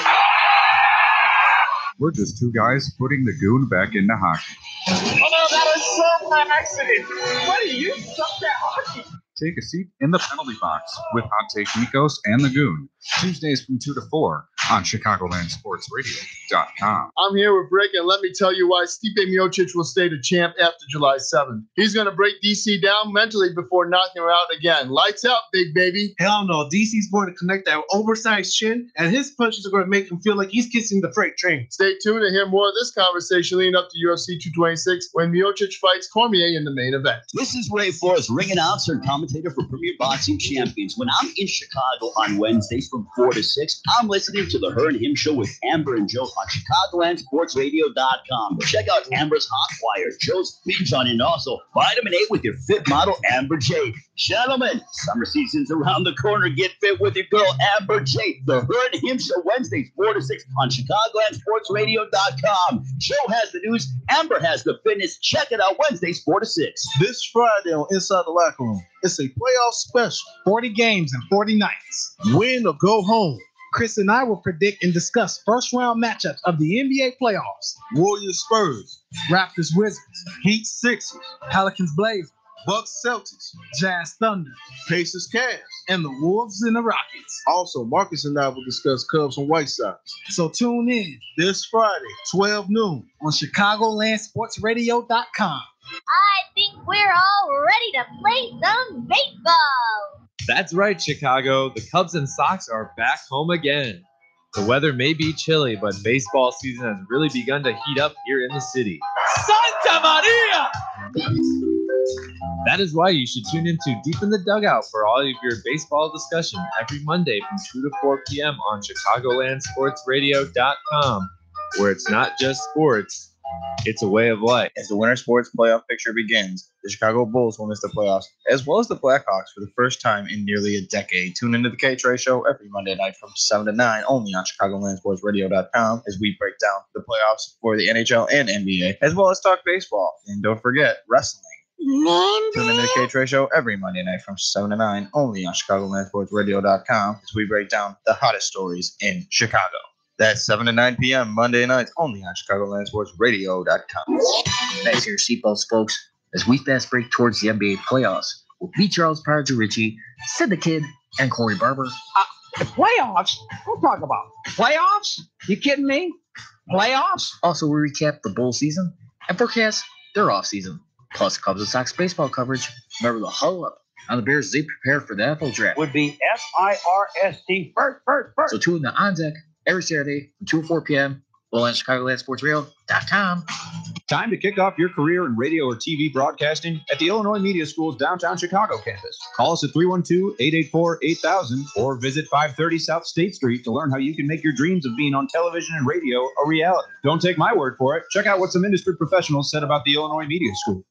We're just two guys putting the Goon back into hockey. Oh, no, that is so by accident. Buddy, you suck at hockey. Take a seat in the Penalty Box with Hot Take Nikos and the Goon, Tuesdays from 2 to 4 on ChicagolandSportsRadio.com. I'm here with Rick, and let me tell you why Stipe Miocic will stay the champ after July 7th. He's going to break DC down mentally before knocking her out again. Lights out, big baby. Hell no. DC's going to connect that oversized chin, and his punches are going to make him feel like he's kissing the freight train. Stay tuned to hear more of this conversation leading up to UFC 226 when Miocic fights Cormier in the main event. This is Ray Forrest, ring announcer and commentator for Premier Boxing Champions. When I'm in Chicago on Wednesdays from 4 to 6, I'm listening to the Her and Him Show with Amber and Joe on ChicagolandSportsRadio.com. Check out Amber's Hot Wire, Joe's Binge On, and also Vitamin A with your fit model, Amber J. Gentlemen, summer season's around the corner. Get fit with your girl, Amber J. The Her and Him Show, Wednesdays 4 to 6 on ChicagolandSportsRadio.com. Joe has the news, Amber has the fitness. Check it out Wednesdays 4 to 6. This Friday on Inside the Locker Room, it's a playoff special. 40 games and 40 nights. Win or go home. Chris and I will predict and discuss first-round matchups of the NBA playoffs. Warriors Spurs, Raptors Wizards, Heat Sixers, Pelicans Blazers, Bucks Celtics, Jazz Thunder, Pacers Cavs, and the Wolves and the Rockets. Also, Marcus and I will discuss Cubs and White Sox. So tune in this Friday, 12 noon on ChicagolandSportsRadio.com. I think we're all ready to play some baseball. That's right, Chicago. The Cubs and Sox are back home again. The weather may be chilly, but baseball season has really begun to heat up here in the city. Santa Maria! That is why you should tune into Deep in the Dugout for all of your baseball discussion every Monday from 2 to 4 p.m. on ChicagolandSportsRadio.com, where it's not just sports, it's a way of life. As the winter sports playoff picture begins, the Chicago Bulls will miss the playoffs, as well as the Blackhawks for the first time in nearly a decade. Tune into the K-Trey Show every Monday night from 7 to 9, only on ChicagolandSportsRadio.com, as we break down the playoffs for the NHL and NBA, as well as talk baseball. And don't forget, wrestling. Tune into the K-Trey Show every Monday night from 7 to 9, only on ChicagolandSportsRadio.com, as we break down the hottest stories in Chicago. That's 7 to 9 p.m. Monday nights, only on ChicagolandSportsRadio.com. Fasten your seatbelts, folks, as we fast break towards the NBA playoffs with me, Charles Parger-Ritchie, Sid the Kid, and Corey Barber. Playoffs? Don't talk about playoffs. You kidding me? Playoffs? Also, we recap the bowl season and forecast their offseason, plus Cubs and Sox baseball coverage. Remember the huddle up on the Bears as they prepare for the NFL draft. Would be FIRST first. So tune in to On Deck every Saturday from 2 to 4 p.m. on ChicagolandSportsRadio.com. Time to kick off your career in radio or TV broadcasting at the Illinois Media School's downtown Chicago campus. Call us at 312-884-8000 or visit 530 South State Street to learn how you can make your dreams of being on television and radio a reality. Don't take my word for it. Check out what some industry professionals said about the Illinois Media School.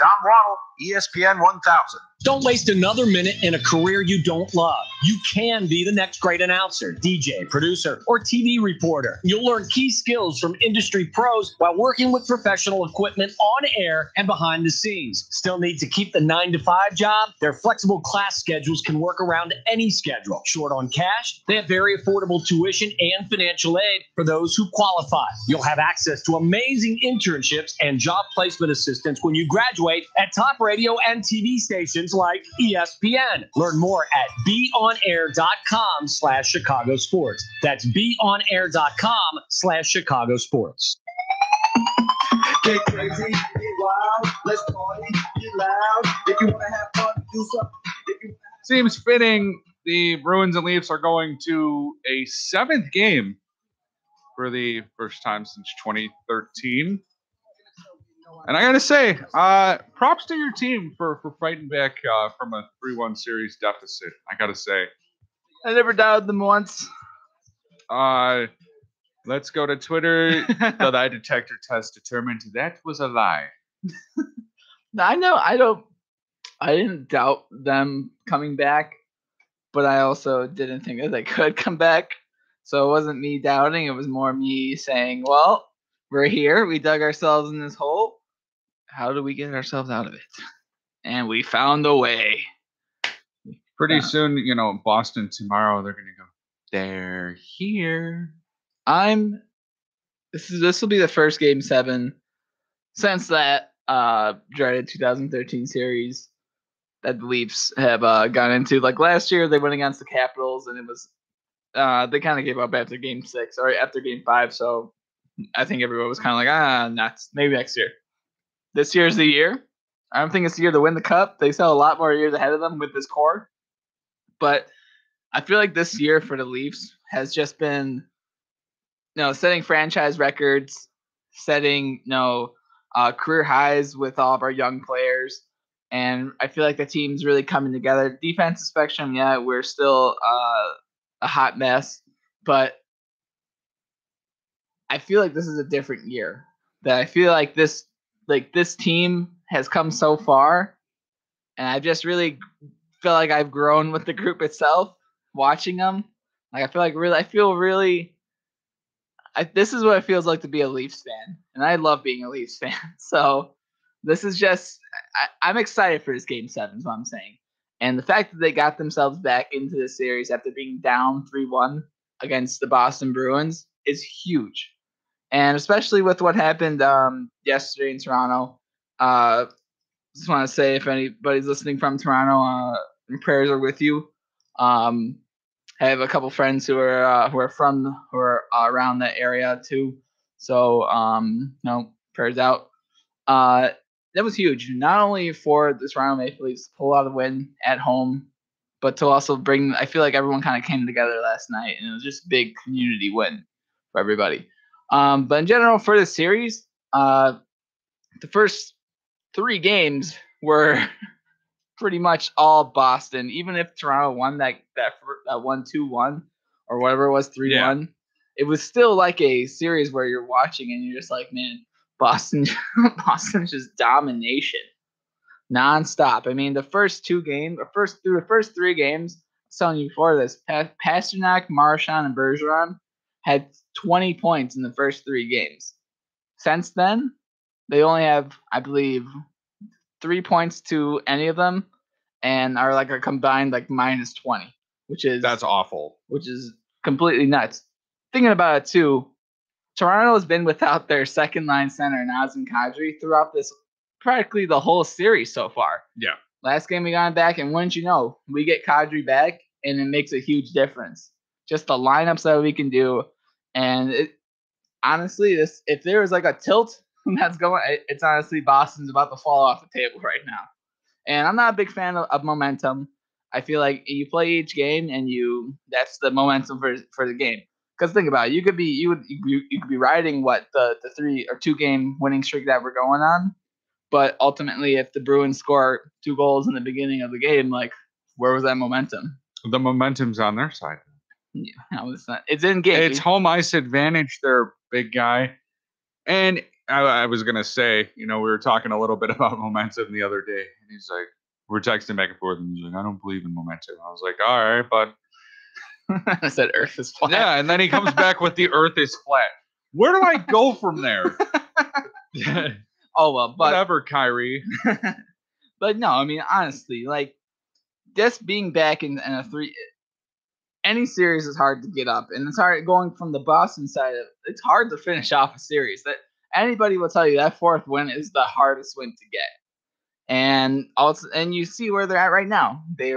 Tom Waddle, ESPN 1000. Don't waste another minute in a career you don't love. You can be the next great announcer, DJ, producer, or TV reporter. You'll learn key skills from industry pros while working with professional equipment on air and behind the scenes. Still need to keep the 9-to-5 job? Their flexible class schedules can work around any schedule. Short on cash? They have very affordable tuition and financial aid for those who qualify. You'll have access to amazing internships and job placement assistance when you graduate at top radio and TV stations like ESPN. Learn more at beonair.com/Chicago Sports. That's beonair.com/Chicago Sports. Get crazy, get wild, let's party, get loud. If you want to have fun, do something. Seems fitting the Bruins and Leafs are going to a 7th game for the first time since 2013. And I got to say, props to your team for fighting back from a 3-1 series deficit. I got to say. I never doubted them once. Let's go to Twitter. The lie detector test determined that was a lie. I didn't doubt them coming back, but I also didn't think that they could come back. So it wasn't me doubting. It was more me saying, well, we're here. We dug ourselves in this hole. How do we get ourselves out of it? And we found a way. Pretty soon, Boston tomorrow, they're going to go, they're here. This will be the first Game 7 since that dreaded 2013 series that the Leafs have gone into. Like last year, they went against the Capitals, and it was they kind of gave up after Game 6 or after Game 5. So I think everyone was kind of like, nuts. Maybe next year. This year's the year. I don't think it's the year to win the cup. They still have a lot more years ahead of them with this core. But I feel like this year for the Leafs has just been, setting franchise records, setting, career highs with all of our young players. And I feel like the team's really coming together. Defensive spectrum, we're still a hot mess. But I feel like this is a different year. That I feel like this team has come so far, and I just really feel like I've grown with the group itself, watching them. Like this is what it feels like to be a Leafs fan, and I love being a Leafs fan. So this is just, I'm excited for this Game 7 is what I'm saying. And the fact that they got themselves back into the series after being down 3-1 against the Boston Bruins is huge. And especially with what happened yesterday in Toronto, just want to say if anybody's listening from Toronto, prayers are with you. I have a couple friends who are around that area too. So prayers out. That was huge, not only for the Toronto Maple Leafs to pull out a win at home, but to also bring. I feel like everyone kind of came together last night, and it was just a big community win for everybody. But in general, for the series, the first 3 games were pretty much all Boston. Even if Toronto won that 1-2-1 or whatever it was, 3-1, it was still like a series where you're watching and you're just like, man, Boston's just domination, nonstop. I mean, the first 2 games, through the first 3 games, I was telling you before this, Pasternak, Marchand, and Bergeron had 20 points in the first 3 games. Since then, they only have, I believe, 3 points to any of them, and are like a combined like minus 20, that's awful. Which is completely nuts. Thinking about it too, Toronto has been without their second line center Nazem Kadri throughout this practically the whole series so far. Yeah. Last game we got back, and wouldn't you know, we get Kadri back, and it makes a huge difference. Just the lineups that we can do. And honestly, if there was like a tilt that's going, it's honestly Boston's about to fall off the table right now. And I'm not a big fan of momentum. I feel like you play each game, and that's the momentum for the game. Because think about it, you could be riding the 3 or 2 game winning streak that we're going on, but ultimately, if the Bruins score 2 goals in the beginning of the game, like where was that momentum? The momentum's on their side. Yeah, it's in game. It's home ice advantage. They're big guy. And I was gonna say, we were talking a little bit about momentum the other day, and he's like, we're texting back and forth, and he's like, I don't believe in momentum. I was like, all right, but I said Earth is flat. yeah, and then he comes back with the Earth is flat. Where do I go from there? Oh well, but whatever, Kyrie. But no, I mean honestly, like just being back in a three, any series is hard to get up, and it's hard going from the Boston side. It's hard to finish off a series. That anybody will tell you that fourth win is the hardest win to get. And also, and you see where they're at right now. They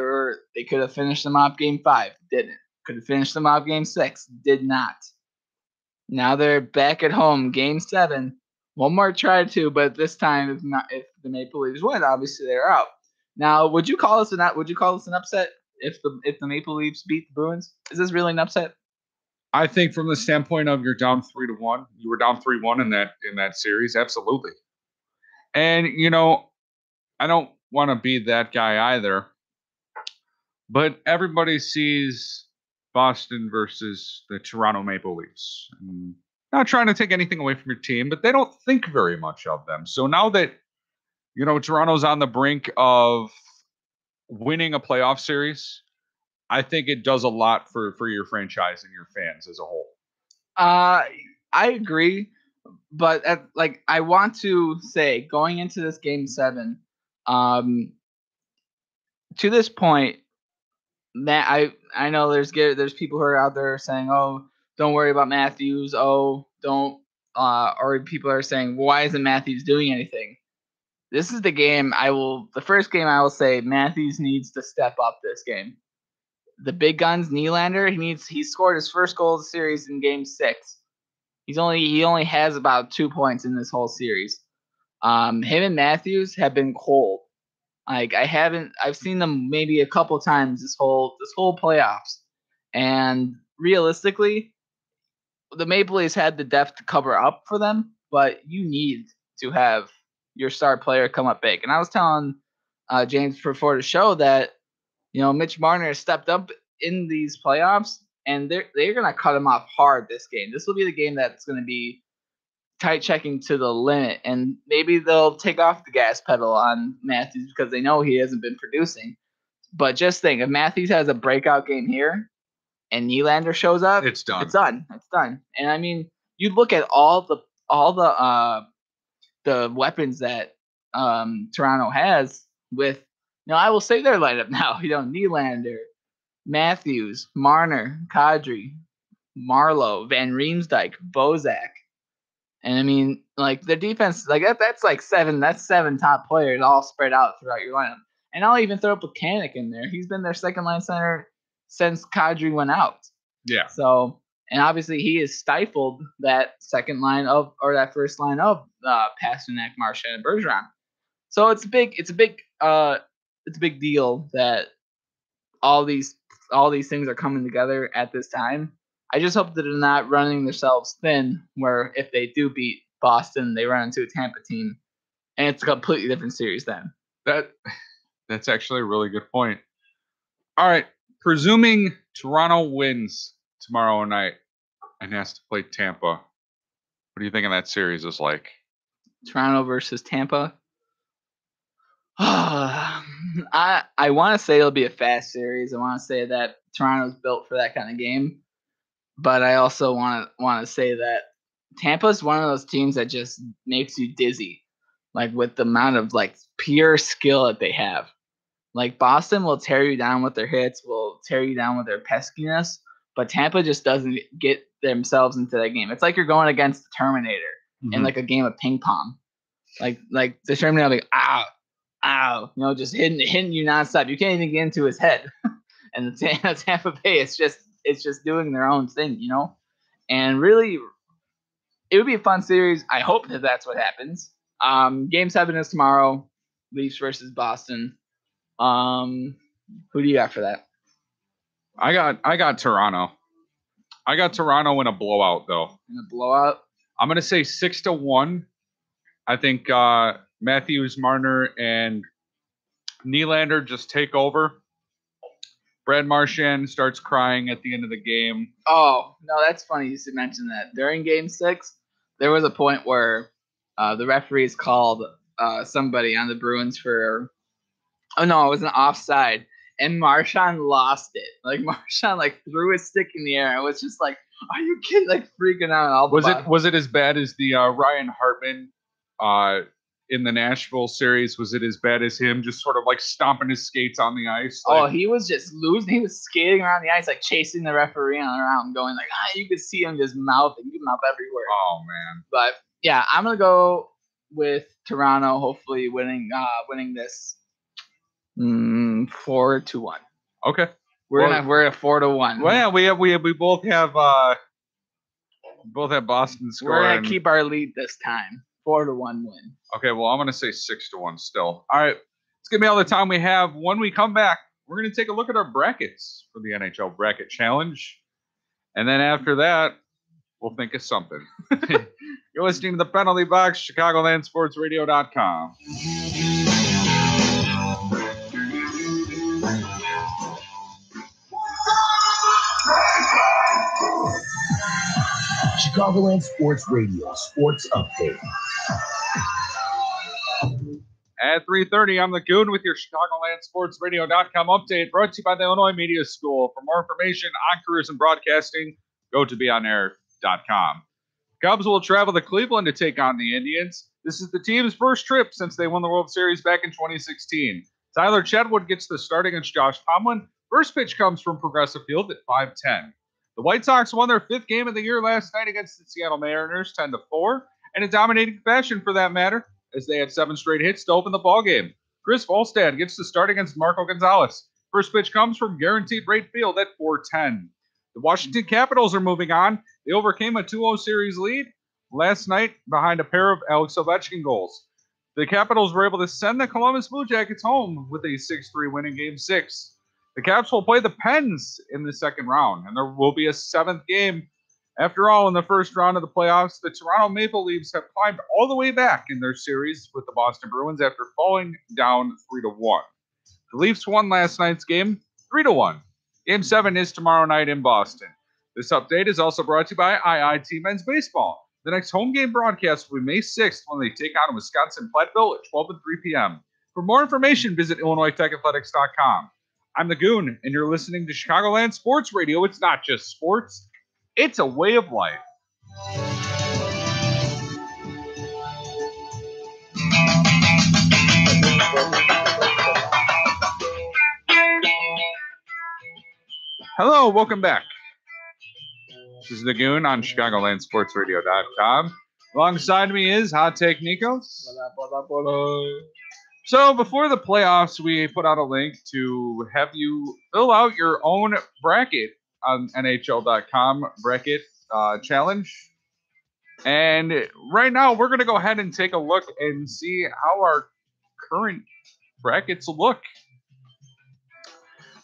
could have finished them off game 5, didn't. Could have finished them off game 6, did not. Now they're back at home, game 7. One more try to, but this time if the Maple Leafs win, obviously they're out. Now, would you call this an upset if the Maple Leafs beat the Bruins? Is this really an upset? I think from the standpoint of you're down 3-1, you were down 3-1 in that series, absolutely. And I don't want to be that guy either, but everybody sees Boston versus the Toronto Maple Leafs. Not trying to take anything away from your team, but they don't think very much of them. So now that, Toronto's on the brink of winning a playoff series, I think it does a lot for your franchise and your fans as a whole. I agree, but I want to say going into this game 7, to this point, Matt, I know there's people who are out there saying, "Oh, don't worry about Matthews." Oh, don't. Or people are saying, "Why isn't Matthews doing anything?" This is the game the first game I will say Matthews needs to step up this game. The big guns, Nylander, he scored his first goal of the series in game 6. He only has about 2 points in this whole series. Him and Matthews have been cold. Like I've seen them maybe a couple times this whole playoffs, and realistically, the Maple Leafs had the depth to cover up for them, but you need to have your star player come up big. And I was telling James before the show that Mitch Marner stepped up in these playoffs, and they're gonna cut him off hard this game. This will be the game that's gonna be tight checking to the limit, and maybe they'll take off the gas pedal on Matthews because they know he hasn't been producing. But just think, if Matthews has a breakout game here and Nylander shows up, it's done. It's done. And I mean, you look at all the weapons that Toronto has with, I will say their lineup now. Nylander, Matthews, Marner, Kadri, Marleau, Van Riemsdyk, Bozak. And I mean, like the defense, that's 7 top players all spread out throughout your lineup. And I'll even throw Plekanec in there. He's been their second line center since Kadri went out. Yeah. So, and obviously he has stifled that second line that first line of Pasternak, Marchand, and Bergeron. So it's a big deal that all these things are coming together at this time. I just hope that they're not running themselves thin, where if they do beat Boston, they run into a Tampa team, and it's a completely different series then. That's actually a really good point. All right, presuming Toronto wins tomorrow night and has to play Tampa, what do you think of that series is like? Toronto versus Tampa? I want to say it'll be a fast series. I want to say that Toronto's built for that kind of game. But I also want to say that Tampa's one of those teams that just makes you dizzy, like with the amount of pure skill that they have. Like Boston will tear you down with their hits, will tear you down with their peskiness, but Tampa just doesn't get themselves into that game. It's like you're going against the Terminator in a game of ping pong. Like the Terminator will be ow, just hitting you nonstop. You can't even get into his head. And the Tampa Bay, it's just doing their own thing, and really it would be a fun series. I hope that that's what happens. Game 7 is tomorrow, Leafs versus Boston. Who do you got for that? I got Toronto. I got Toronto in a blowout though. In a blowout? I'm going to say 6-1. I think Matthews, Marner, and Nylander just take over. Brad Marchand starts crying at the end of the game. Oh, no, that's funny you should mention that. During Game 6, there was a point where the referees called somebody on the Bruins for, oh no, it was an offside, and Marchand lost it. Like Marchand like threw his stick in the air. It was just like, are you kidding? Like freaking out. All the Was it as bad as the Ryan Hartman in the Nashville series? Was it as bad as him just sort of like stomping his skates on the ice? Oh, he was just losing. He was skating around the ice, like chasing the referee around, going like, you could see him just mouthing mouth everywhere. Oh man. But yeah, I'm gonna go with Toronto, hopefully winning this 4-1. Okay. We're at 4-1. Well, yeah, we both have Boston scoring. We're gonna keep our lead this time. 4-1 win. Okay, well, I'm gonna say 6-1 still. All right, it's gonna be all the time we have. When we come back, we're gonna take a look at our brackets for the NHL Bracket Challenge, and then after that, we'll think of something. You're listening to the Penalty Box, ChicagolandSportsRadio.com. Chicagoland Sports Radio Sports Update. At 3:30, I'm the Goon with your ChicagolandSportsRadio.com update, brought to you by the Illinois Media School. For more information on careers in broadcasting, go to beonair.com. Cubs will travel to Cleveland to take on the Indians. This is the team's first trip since they won the World Series back in 2016. Tyler Chatwood gets the start against Josh Tomlin. First pitch comes from Progressive Field at 5:10. The White Sox won their 5th game of the year last night against the Seattle Mariners 10-4, and in dominating fashion for that matter, as they had 7 straight hits to open the ballgame. Chris Volstad gets the start against Marco Gonzalez. First pitch comes from Guaranteed Rate Field at 4:10. The Washington Capitals are moving on. They overcame a 2-0 series lead last night behind a pair of Alex Ovechkin goals. The Capitals were able to send the Columbus Blue Jackets home with a 6-3 win in Game 6. The Caps will play the Pens in the second round, and there will be a 7th game. After all, in the first round of the playoffs, the Toronto Maple Leafs have climbed all the way back in their series with the Boston Bruins after falling down 3-1. The Leafs won last night's game 3-1. Game 7 is tomorrow night in Boston. This update is also brought to you by IIT Men's Baseball. The next home game broadcast will be May 6th when they take on Wisconsin Platteville at 12 and 3 p.m. For more information, visit IllinoisTechAthletics.com. I'm the Goon, and you're listening to Chicagoland Sports Radio. It's not just sports, it's a way of life. Hello, welcome back. This is the Goon on ChicagolandSportsRadio.com. Alongside me is Hot Take Nico. So before the playoffs, we put out a link to have you fill out your own bracket on NHL.com bracket challenge. And right now, we're going to go ahead and take a look and see how our current brackets look.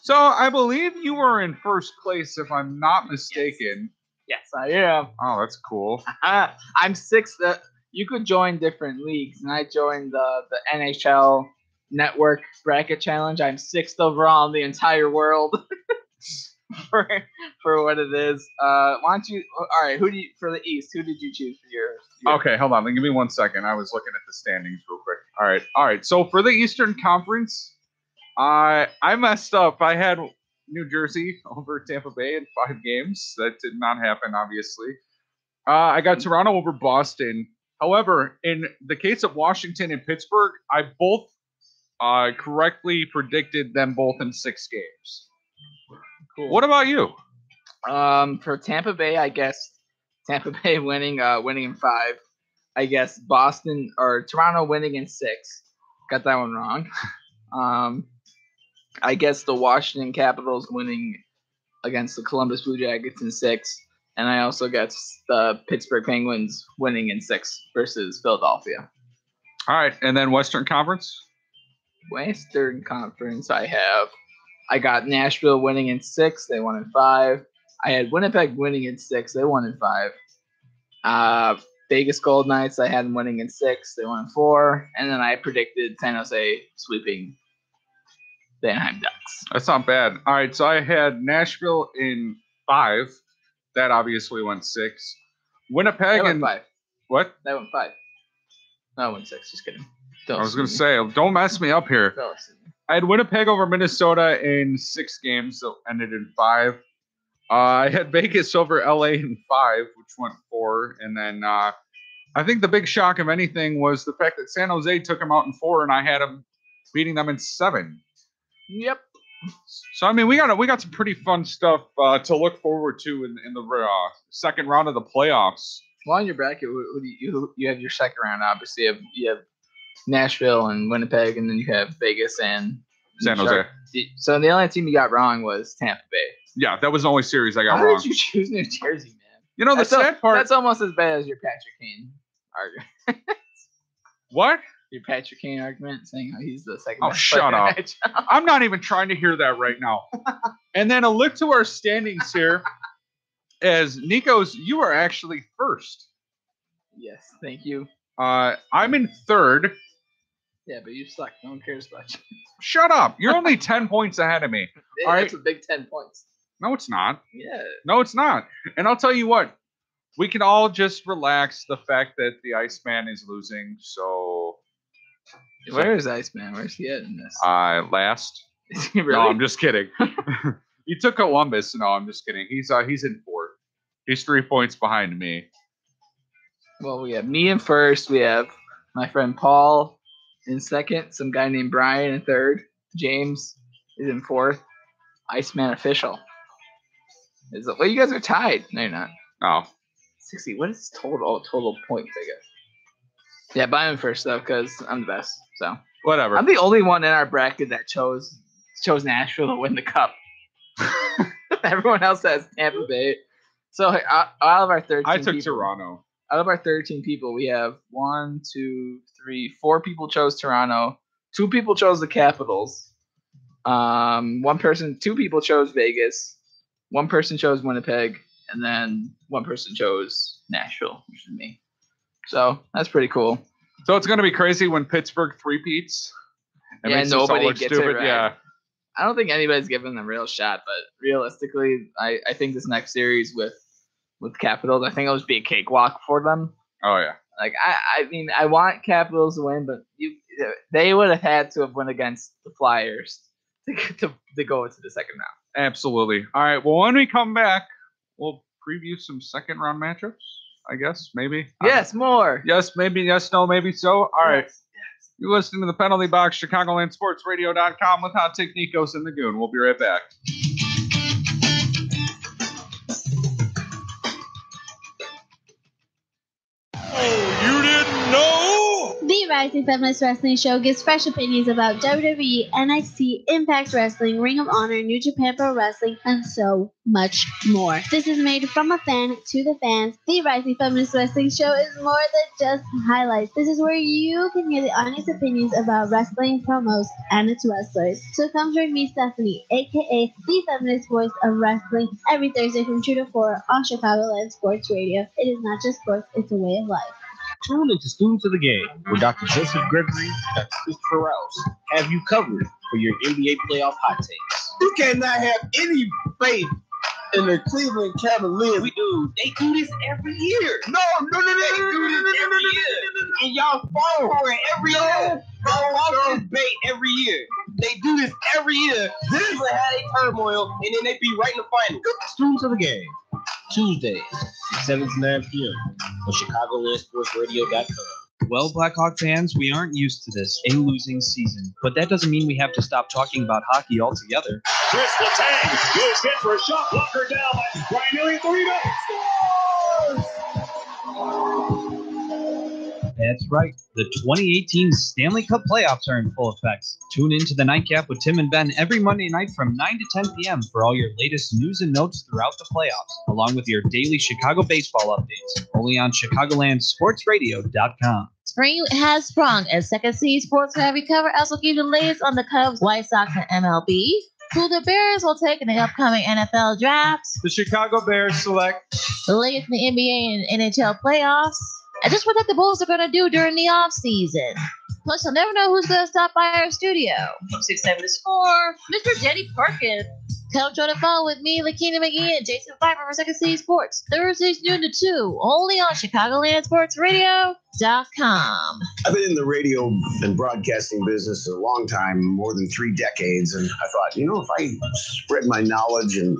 So I believe you are in first place, if I'm not mistaken. Yes, I am. Oh, that's cool. I'm 6th. You could join different leagues, and I joined the NHL Network Bracket Challenge. I'm 6th overall in the entire world for what it is. Why don't you? All right, for the East? Who did you choose for your? Okay, hold on. Give me 1 second. I was looking at the standings real quick. All right. So for the Eastern Conference, I messed up. I had New Jersey over Tampa Bay in 5 games. That did not happen, obviously. I got Toronto over Boston. However, in the case of Washington and Pittsburgh, I both correctly predicted them both in 6 games. Cool. What about you? For Tampa Bay, I guess Tampa Bay winning in 5. I guess Boston or Toronto winning in 6. Got that one wrong. I guess the Washington Capitals winning against the Columbus Blue Jackets in 6. And I also got the Pittsburgh Penguins winning in 6 versus Philadelphia. All right, and then Western Conference? Western Conference, I got Nashville winning in 6. They won in 5. I had Winnipeg winning in 6. They won in 5. Vegas Golden Knights, I had them winning in 6. They won in 4. And then I predicted San Jose sweeping the Anaheim Ducks. That's not bad. All right, so I had Nashville in 5. That obviously went 6. Winnipeg They went and 5. What? They went 5. No, I went 6. Just kidding. I was going to say, don't mess me up here. I had Winnipeg over Minnesota in 6 games, so ended in 5. I had Vegas over LA in 5, which went 4. And then I think the big shock of anything was the fact that San Jose took them out in 4, and I had them beating them in 7. Yep. So, I mean, we got some pretty fun stuff to look forward to in the second round of the playoffs. Well, in your bracket, who do you have your second round? Obviously, you have Nashville and Winnipeg, and then you have Vegas and San Jose. So the only team you got wrong was Tampa Bay. Yeah, that was the only series I got How wrong. did you choose New Jersey, man? You know, the sad part... That's almost as bad as your Patrick Kane argument. What? Your Patrick Kane argument, saying how he's the second Oh, best shut player up. in the NHL. I'm not even trying to hear that right now. And then a look to our standings here as Nikos, you are actually first. Yes, thank you. I'm in third. Yeah, but you suck. No one cares about you. Shut up. You're only 10 points ahead of me. Yeah, All right. that's a big 10 points. No, it's not. Yeah. No, it's not. And I'll tell you what. We can all just relax the fact that the Iceman is losing. So, Where is Iceman? Where's he at in this? Last. Is he really? No, I'm just kidding. He took Columbus. No, I'm just kidding. He's in fourth. He's 3 points behind me. Well, we have me in first. We have my friend Paul in second. Some guy named Brian in third. James is in fourth. Iceman official. Well, you guys are tied. No, you're not. Oh. 60. What is total? Oh, total points, I guess. Yeah, but I'm in first though because I'm the best. So whatever. I'm the only one in our bracket that chose Nashville to win the cup. Everyone else has Tampa Bay. So out of our 13, I took people, Toronto. Out of our 13 people, we have 1, 2, 3, 4 people chose Toronto. 2 people chose the Capitals. 2 people chose Vegas. 1 person chose Winnipeg, and then 1 person chose Nashville, which is me. So that's pretty cool. So it's going to be crazy when Pittsburgh three-peats. Yeah, nobody gets stupid. it right. Yeah. I don't think anybody's given them a real shot, but realistically, I think this next series with Capitals, I think it'll just be a cakewalk for them. Oh yeah. Like I mean, I want Capitals to win, but they would have had to have won against the Flyers to go into the second round. Absolutely. All right. Well, when we come back, we'll preview some second round matchups. I guess maybe. Yes, more. Yes, maybe. Yes, no, maybe so. All right. You're listening to the Penalty Box, ChicagolandSportsRadio.com with Hot Take Nikos and the Goon. We'll be right back. You didn't know? The Rising Feminist Wrestling Show gives fresh opinions about WWE, NXT, Impact Wrestling, Ring of Honor, New Japan Pro Wrestling, and so much more. This is made from a fan to the fans. The Rising Feminist Wrestling Show is more than just highlights. This is where you can hear the honest opinions about wrestling, promos, and its wrestlers. So come join me, Stephanie, aka the feminist voice of wrestling, every Thursday from 2 to 4 on Chicagoland Sports Radio. It is not just sports, it's a way of life. Tune into Students of the Game, where Dr. Joseph Gregory and Dr. Christopher Rouse have you covered for your NBA playoff hot takes. You cannot have any faith in the Cleveland Cavaliers. We do. They do this every year. No. They do this every year. And y'all fall for it every year. Y'all walk this bait every year. They do this every year. Cleveland had a turmoil, and then they be right in the finals. Students of the Game, Tuesdays, 7 to 9 p.m. on ChicagolandSportsRadio.com. Well, Blackhawk fans, we aren't used to this, a losing season. But that doesn't mean we have to stop talking about hockey altogether. Chris Letang goes in for a shot blocker down. Brian Elliott, 3 scores! That's right. The 2018 Stanley Cup playoffs are in full effect. Tune in to the Nightcap with Tim and Ben every Monday night from 9 to 10 p.m. for all your latest news and notes throughout the playoffs, along with your daily Chicago baseball updates, only on ChicagolandSportsRadio.com. Spring has sprung, and Second Seed Sports Heavy Cover also gives you the latest on the Cubs, White Sox, and MLB. Who the Bears will take in the upcoming NFL draft. The Chicago Bears select The latest in the NBA and NHL playoffs. And just what the Bulls are going to do during the offseason. Plus, you'll never know who's going to stop by our studio. 674, Mr. Jenny Perkins. Come join the phone with me, Lakina McGee, and Jason Pfeiffer for Second City Sports. Thursdays noon to 2, only on Chicagoland Sports Radio.com. NHL.com. I've been in the radio and broadcasting business a long time, more than 3 decades, and I thought, if I spread my knowledge and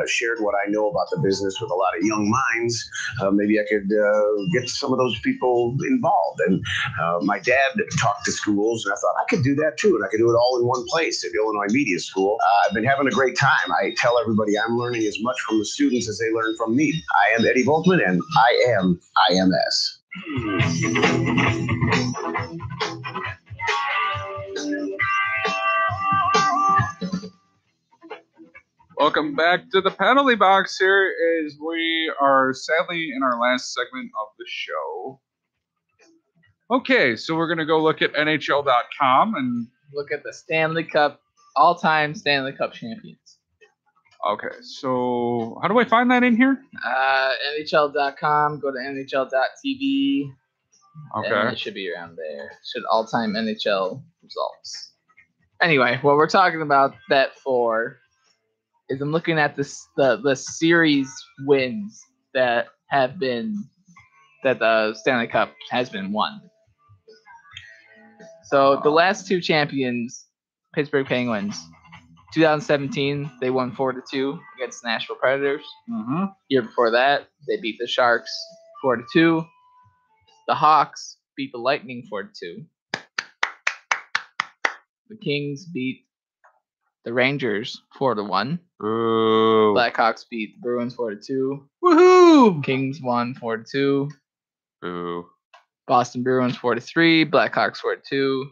shared what I know about the business with a lot of young minds, maybe I could get some of those people involved. And my dad talked to schools, and I thought I could do that too, and I could do it all in one place at Illinois Media School. I've been having a great time. I tell everybody I'm learning as much from the students as they learn from me. I am Eddie Volkman, and I am IMS. Welcome back to the penalty box here as we are sadly in our last segment of the show. Okay, so we're going to go look at NHL.com and look at the Stanley Cup, all-time Stanley Cup champions. Okay, so how do I find that in here? NHL.com, go to NHL.tv. Okay. And it should be around there. Should all-time NHL results. Anyway, what we're talking about that for is I'm looking at the series wins that the Stanley Cup has been won. So the last 2 champions, Pittsburgh Penguins, 2017, they won 4-2 against the Nashville Predators. Mm-hmm. Year before that, they beat the Sharks 4-2. The Hawks beat the Lightning 4-2. The Kings beat the Rangers 4-1. Ooh. Blackhawks beat the Bruins 4-2. Woohoo! Kings won 4-2. Ooh. Boston Bruins 4-3. Blackhawks 4-2.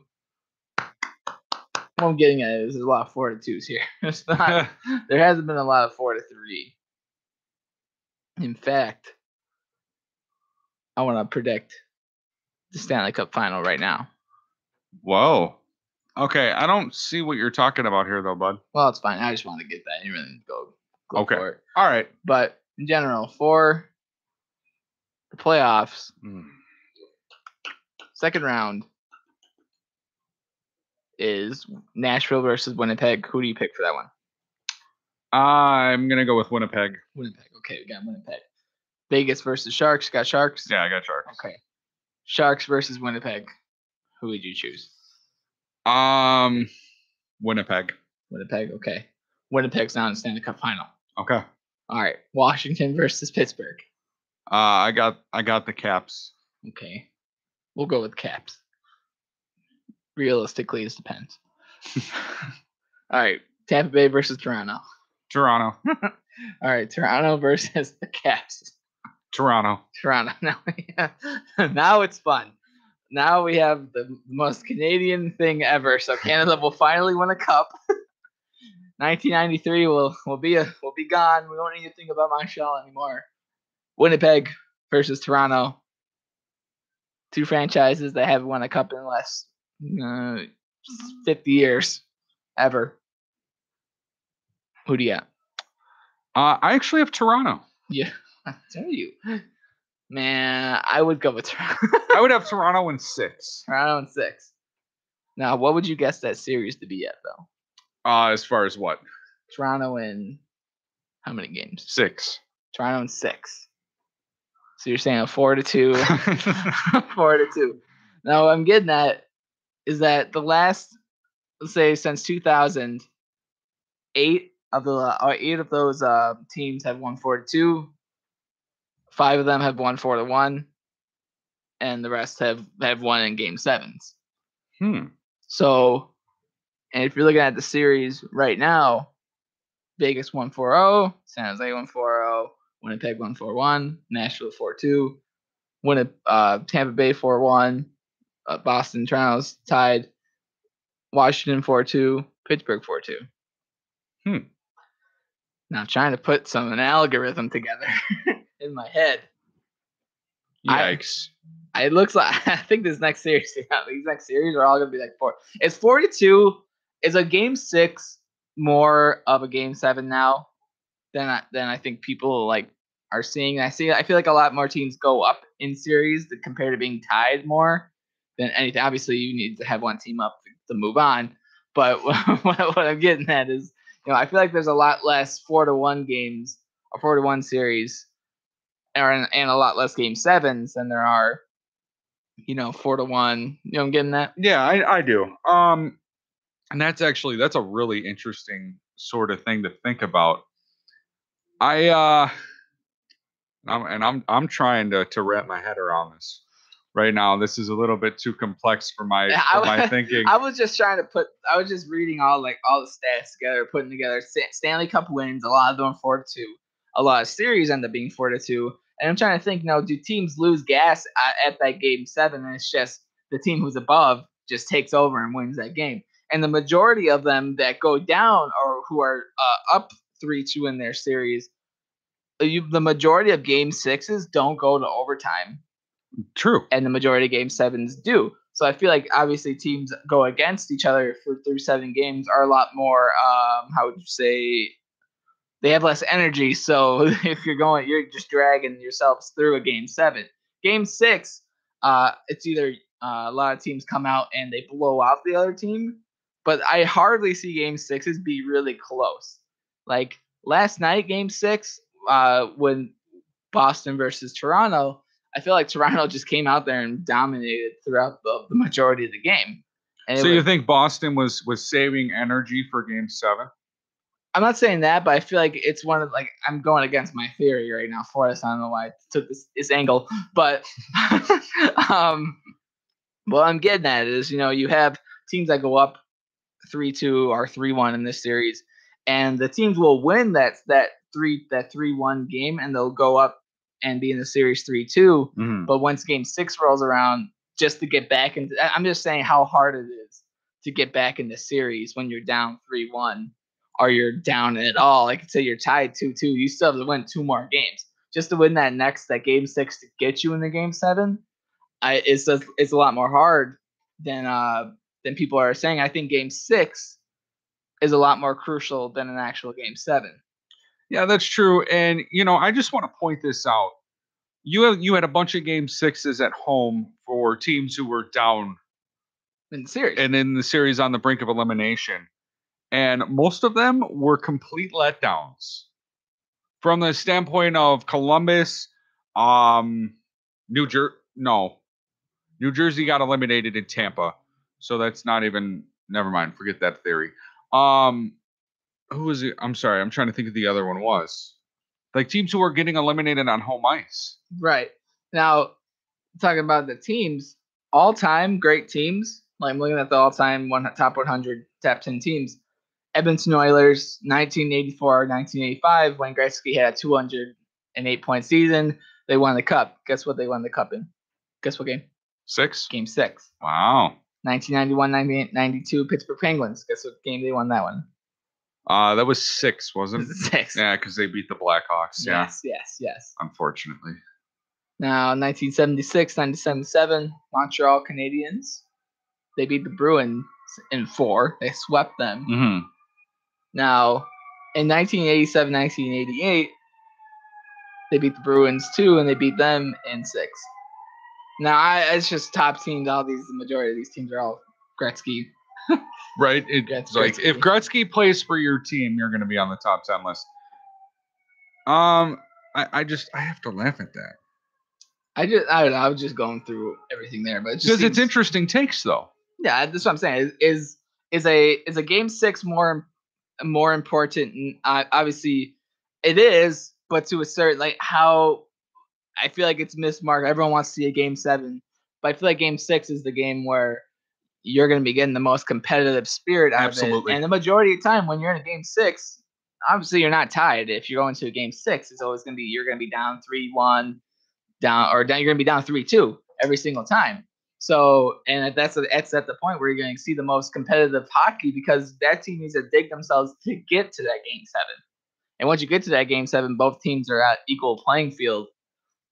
What I'm getting at is there's a lot of 4-2s here. It's not. There hasn't been a lot of 4-3. In fact, I want to predict the Stanley Cup final right now. Whoa. Okay, I don't see what you're talking about here, though, bud. Well, it's fine. I just want to get that. You really go okay. For it. All right. But in general, for the playoffs, second round is Nashville versus Winnipeg. Who do you pick for that one? I'm going to go with Winnipeg. Winnipeg. Okay, we got Winnipeg. Vegas versus Sharks. Got Sharks? Yeah, I got Sharks. Okay. Sharks versus Winnipeg. Who would you choose? Winnipeg. Winnipeg, okay. Winnipeg's now in the Stanley Cup final. Okay. All right. Washington versus Pittsburgh. I got the Caps. Okay. We'll go with Caps. Realistically, it depends. All right. Tampa Bay versus Toronto. Toronto. All right. Toronto versus the Caps. Toronto. Now it's fun. Now we have the most Canadian thing ever. So Canada will finally win a cup. 1993 will be gone. We don't need to think about Montreal anymore. Winnipeg versus Toronto. 2 franchises that haven't won a cup in the last 50 years ever. Who do you got? I actually have Toronto. Yeah, I tell you. Man, I would go with Toronto. I would have Toronto in 6. Toronto in 6. Now, what would you guess that series to be at, though? As far as what? Toronto in how many games? 6. Toronto in 6. So you're saying a 4-2. 4-2. Now, what I'm getting at is that the last, let's say, since 2000, 8 of those teams have won 4-2. 5 of them have won 4-1, and the rest have won in game 7s. So, and if you're looking at the series right now, Vegas won 4-0, San Jose won 4-0, Winnipeg won 4-1, Nashville 4-2, Tampa Bay 4-1, Boston, Toronto's tied, Washington 4-2, Pittsburgh 4-2. Now trying to put an algorithm together in my head. Yikes. It looks like I think these next series are all gonna be like 4. It's 4-2. Is a game 6 more of a game 7 now than I think people are seeing. I feel like a lot more teams go up in series compared to being tied more than anything. Obviously, you need to have one team up to move on. But what I'm getting at is, I feel like there's a lot less 4-1 games or 4-1 series, and a lot less game 7s than there are 4-1. You know, I'm getting that. Yeah, I do. And that's a really interesting sort of thing to think about. I'm trying to wrap my head around this right now. This is a little bit too complex for my thinking. I was just reading all the stats together, putting together Stanley Cup wins. A lot of them 4-2. A lot of series end up being 4-2. And I'm trying to think, do teams lose gas at that game 7, and it's just the team who's above just takes over and wins that game? And the majority of them that go down or who are up 3-2 in their series, the majority of game 6s don't go to overtime. True. And the majority of game 7s do. So I feel like obviously teams go against each other through 7 games are a lot more, how would you say, they have less energy. So if you're just dragging yourselves through a game 7. Game 6, it's either a lot of teams come out and they blow out the other team, but I hardly see game 6s be really close. Like last night, game 6, when Boston versus Toronto, I feel like Toronto just came out there and dominated throughout the majority of the game. And you think Boston was saving energy for game 7? I'm not saying that, but I feel like it's one of I'm going against my theory right now for this. I don't know why I took this angle, but what I'm getting at is, you have teams that go up 3-2 or 3-1 in this series, and the teams will win that 3-1 game, and they'll go up and be in the series 3-2. Mm-hmm. But once game 6 rolls around, just to get back into, I'm just saying how hard it is to get back in the series when you're down 3-1 or you're down at all. Like say you're tied 2-2, you still have to win 2 more games just to win that game 6 to get you in the game 7. It's a lot more hard than people are saying. I think game 6 is a lot more crucial than an actual game 7. Yeah, that's true. And, I just want to point this out. You had a bunch of game 6s at home for teams who were down in the series. And in the series on the brink of elimination. And most of them were complete letdowns. From the standpoint of Columbus, New Jersey got eliminated in Tampa. So that's not even, never mind, forget that theory. Who was it? I'm sorry, I'm trying to think of the other one was. Like teams who are getting eliminated on home ice. Right. Now, talking about the teams, all-time great teams, like I'm looking at the all-time top 100, top 10 teams. Edmonton Oilers, 1984-1985, when Gretzky had a 208-point season, they won the Cup. Guess what they won the Cup in? Guess what game? 6? Game 6. Wow. 1991-92, Pittsburgh Penguins. Guess what game they won that one? That was 6, wasn't it? 6. Yeah, because they beat the Blackhawks. Yes. Unfortunately. Now, 1976-1977, Montreal Canadiens. They beat the Bruins in 4. They swept them. Mm-hmm. Now, in 1987-1988, they beat the Bruins 2, and they beat them in 6. Now, it's just top teams. The majority of these teams are all Gretzky. Right? It's like if Gretzky plays for your team, you're going to be on the top 10 list. I have to laugh at that. I don't know. I was just going through everything there, but it's interesting takes though. Yeah, that's what I'm saying. Is a game 6 more important? And obviously, it is, but to a certain how I feel like it's mismarked. Everyone wants to see a game 7, but I feel like game 6 is the game where you're going to be getting the most competitive spirit out of it. And the majority of the time, when you're in a game 6, obviously you're not tied. If you're going to a game 6, it's always going to be you're going to be down 3-1, you're going to be down 3-2 every single time. So, and that's at the point where you're going to see the most competitive hockey because that team needs to dig themselves to get to that game 7. And once you get to that game 7, both teams are at equal playing field.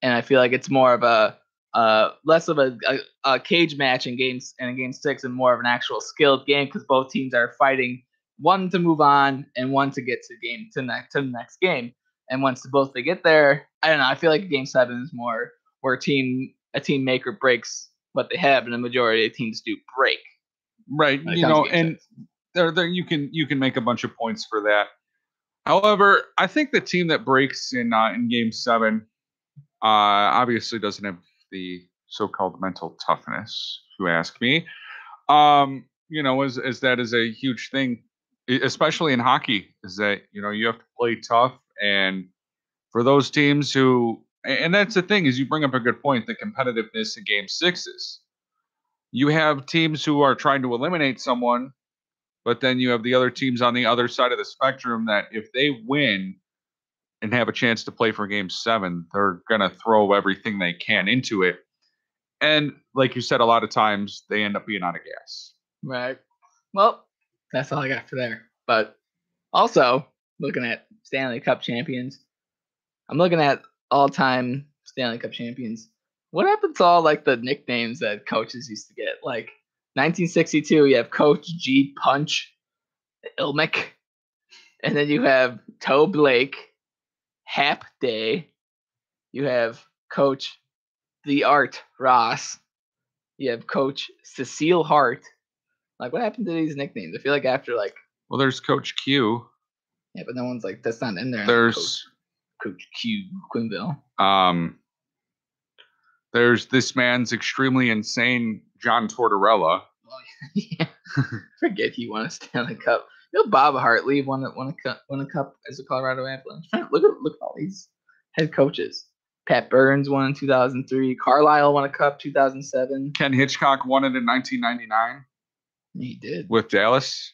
And I feel like it's more of a less of a cage match in game 6 and more of an actual skilled game because both teams are fighting one to move on and one to get to the next game. And once both they get there, I don't know. I feel like game 7 is more where a team maker breaks what they have, and the majority of teams do break. Right. And there you can make a bunch of points for that. However, I think the team that breaks in game 7 obviously doesn't have the so-called mental toughness, if you ask me. As that is a huge thing, especially in hockey, is that, you have to play tough. And for those teams who, and that's the thing, is you bring up a good point, the competitiveness in game sixes. You have teams who are trying to eliminate someone, but then you have the other teams on the other side of the spectrum that if they win and have a chance to play for game 7, they're going to throw everything they can into it. And like you said, a lot of times they end up being out of gas. Right. Well, that's all I got for there. But also, looking at Stanley Cup champions, I'm looking at all-time Stanley Cup champions. What happened to all like the nicknames that coaches used to get? Like 1962, you have Coach G Punch Ilmick, and then you have Toe Blake, Hap Day. You have Coach The Art Ross. You have Coach Cecile Hart. Like, what happened to these nicknames? I feel like after like. Well, there's Coach Q. Yeah, but no one's like, that's not in there. There's Coach Q Quinville. There's this man's extremely insane John Tortorella. Yeah. Forget he won a Stanley Cup. Bob Hartley won a cup as a Colorado Avalanche. Look at all these head coaches. Pat Burns won in 2003. Carlisle won a cup 2007. Ken Hitchcock won it in 1999. He did. With Dallas.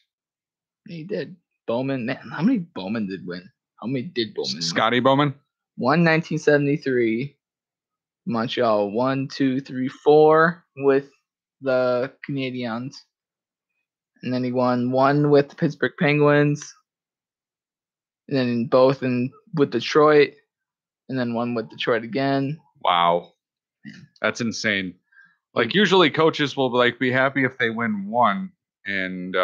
He did. Bowman, man, how many Bowman did win? How many did Bowman win? Scotty Bowman? 1973. Montreal 1, 2, 3, 4 with the Canadiens. And then he won 1 with the Pittsburgh Penguins. And then both with Detroit. And then 1 with Detroit again. Wow. That's insane. Like, usually coaches will like be happy if they win 1. And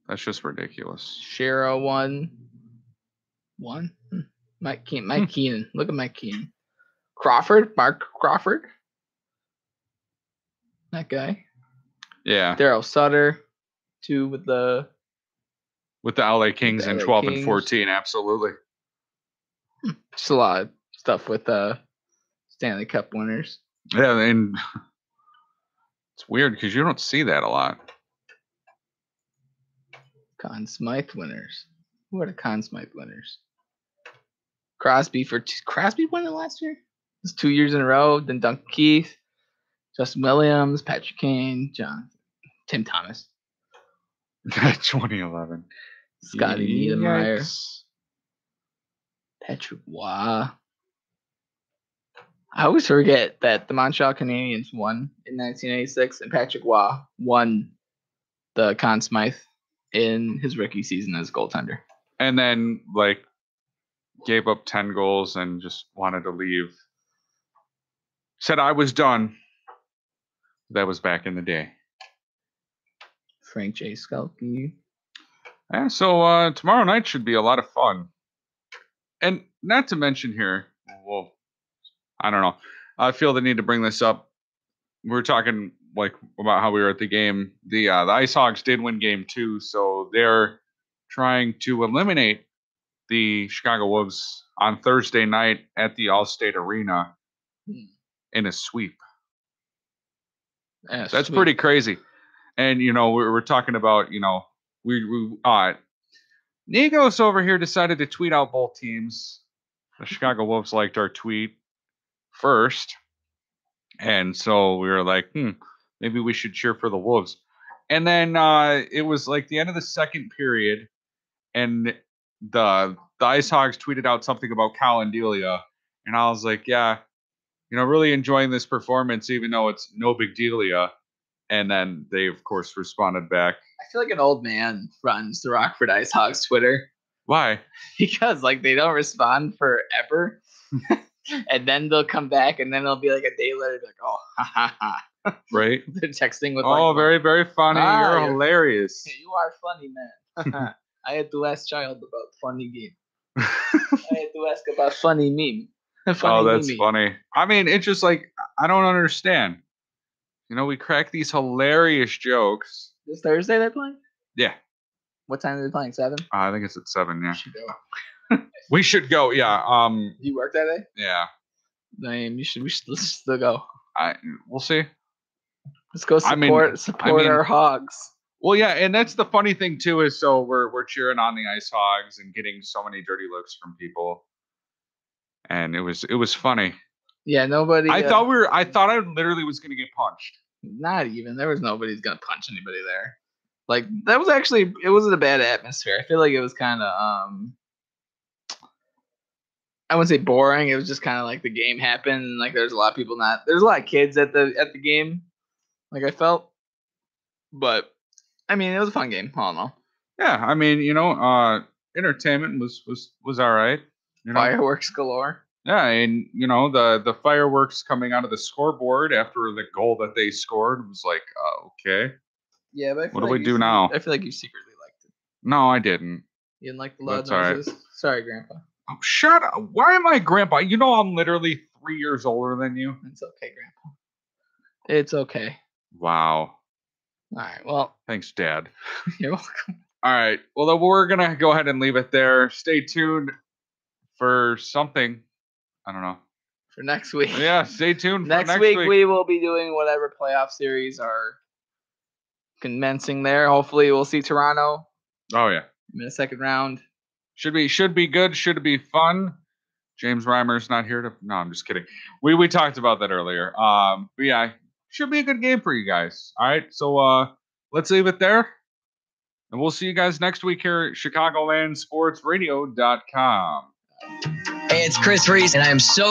that's just ridiculous. Shero won 1. Mike Keenan. Look at Mike Keenan. Mark Crawford. That guy. Yeah. Daryl Sutter, 2 with the LA Kings in 12 Kings. and 14, absolutely. Just a lot of stuff with Stanley Cup winners. Yeah, and it's weird because you don't see that a lot. Conn Smythe winners. Who are the Conn Smythe winners? Crosby won it last year? It was 2 years in a row. Then Duncan Keith, Justin Williams, Patrick Kane, Tim Thomas. 2011. Scotty Niedermayer. Patrick Waugh. I always forget that the Montreal Canadiens won in 1986, and Patrick Waugh won the Conn Smythe in his rookie season as goaltender. And then, like, gave up 10 goals and just wanted to leave. Said I was done. That was back in the day. Frank J. Skalke. Yeah, so tomorrow night should be a lot of fun. And not to mention here, well, I don't know. I feel the need to bring this up. We were talking like about how we were at the game. The Ice Hogs did win game 2, so they're trying to eliminate the Chicago Wolves on Thursday night at the Allstate Arena in a sweep. Yeah, that's pretty crazy. And we're talking about Nigos over here decided to tweet out both teams. The Chicago Wolves liked our tweet first, and so we were like, maybe we should cheer for the Wolves. And then it was like the end of the second period, and the Ice Hogs tweeted out something about Colin Delia, and I was like, yeah, really enjoying this performance, even though it's no big dealia. And then they, of course, responded back. I feel like an old man runs the Rockford Ice Hogs Twitter. Why? Because like they don't respond forever. And then they'll come back, and then they'll be like a day later, like, oh, ha ha ha. Right? They're texting with like, very, very funny. You're hilarious. You are funny, man. I had to ask Child about funny game. I had to ask about funny meme. That's funny. I mean, it's just like, I don't understand. We crack these hilarious jokes. This Thursday they're playing? Yeah. What time are they playing? 7? I think it's at 7, yeah. We should go. We should go, yeah. You work that day? Yeah. We should let's still go. We'll see. Let's go support our Hogs. Well, yeah, and that's the funny thing too is so we're cheering on the Ice Hogs and getting so many dirty looks from people, and it was funny. Yeah, nobody. I thought I literally was gonna get punched. Not even. There was nobody's gonna punch anybody there. Like that was actually. It wasn't a bad atmosphere. I feel like it was kind of I wouldn't say boring. It was just kind of like the game happened. Like there's a lot of people there's a lot of kids at the game. Like I felt, but I mean it was a fun game. All in all. Yeah, I mean entertainment was all right. Fireworks galore. Yeah, and the fireworks coming out of the scoreboard after the goal that they scored was like, okay. Yeah, but what do we do now? I feel like you secretly liked it. No, I didn't. You didn't like the loud That's noises? all right. Sorry, Grandpa. Oh, shut up. Why am I Grandpa? I'm literally 3 years older than you. It's okay, Grandpa. It's okay. Wow. All right, well. Thanks, Dad. You're welcome. All right. Well, then we're going to go ahead and leave it there. Stay tuned for something. I don't know. For next week. Yeah, stay tuned for next week. We will be doing whatever playoff series are commencing there. Hopefully we'll see Toronto. Oh, yeah. In the second round. Should be good. Should be fun. James Reimer's not here to. No, I'm just kidding. We talked about that earlier. But yeah, should be a good game for you guys. All right, so let's leave it there, and we'll see you guys next week here at ChicagolandSportsRadio.com. Hey, it's Chris Reese, and I am so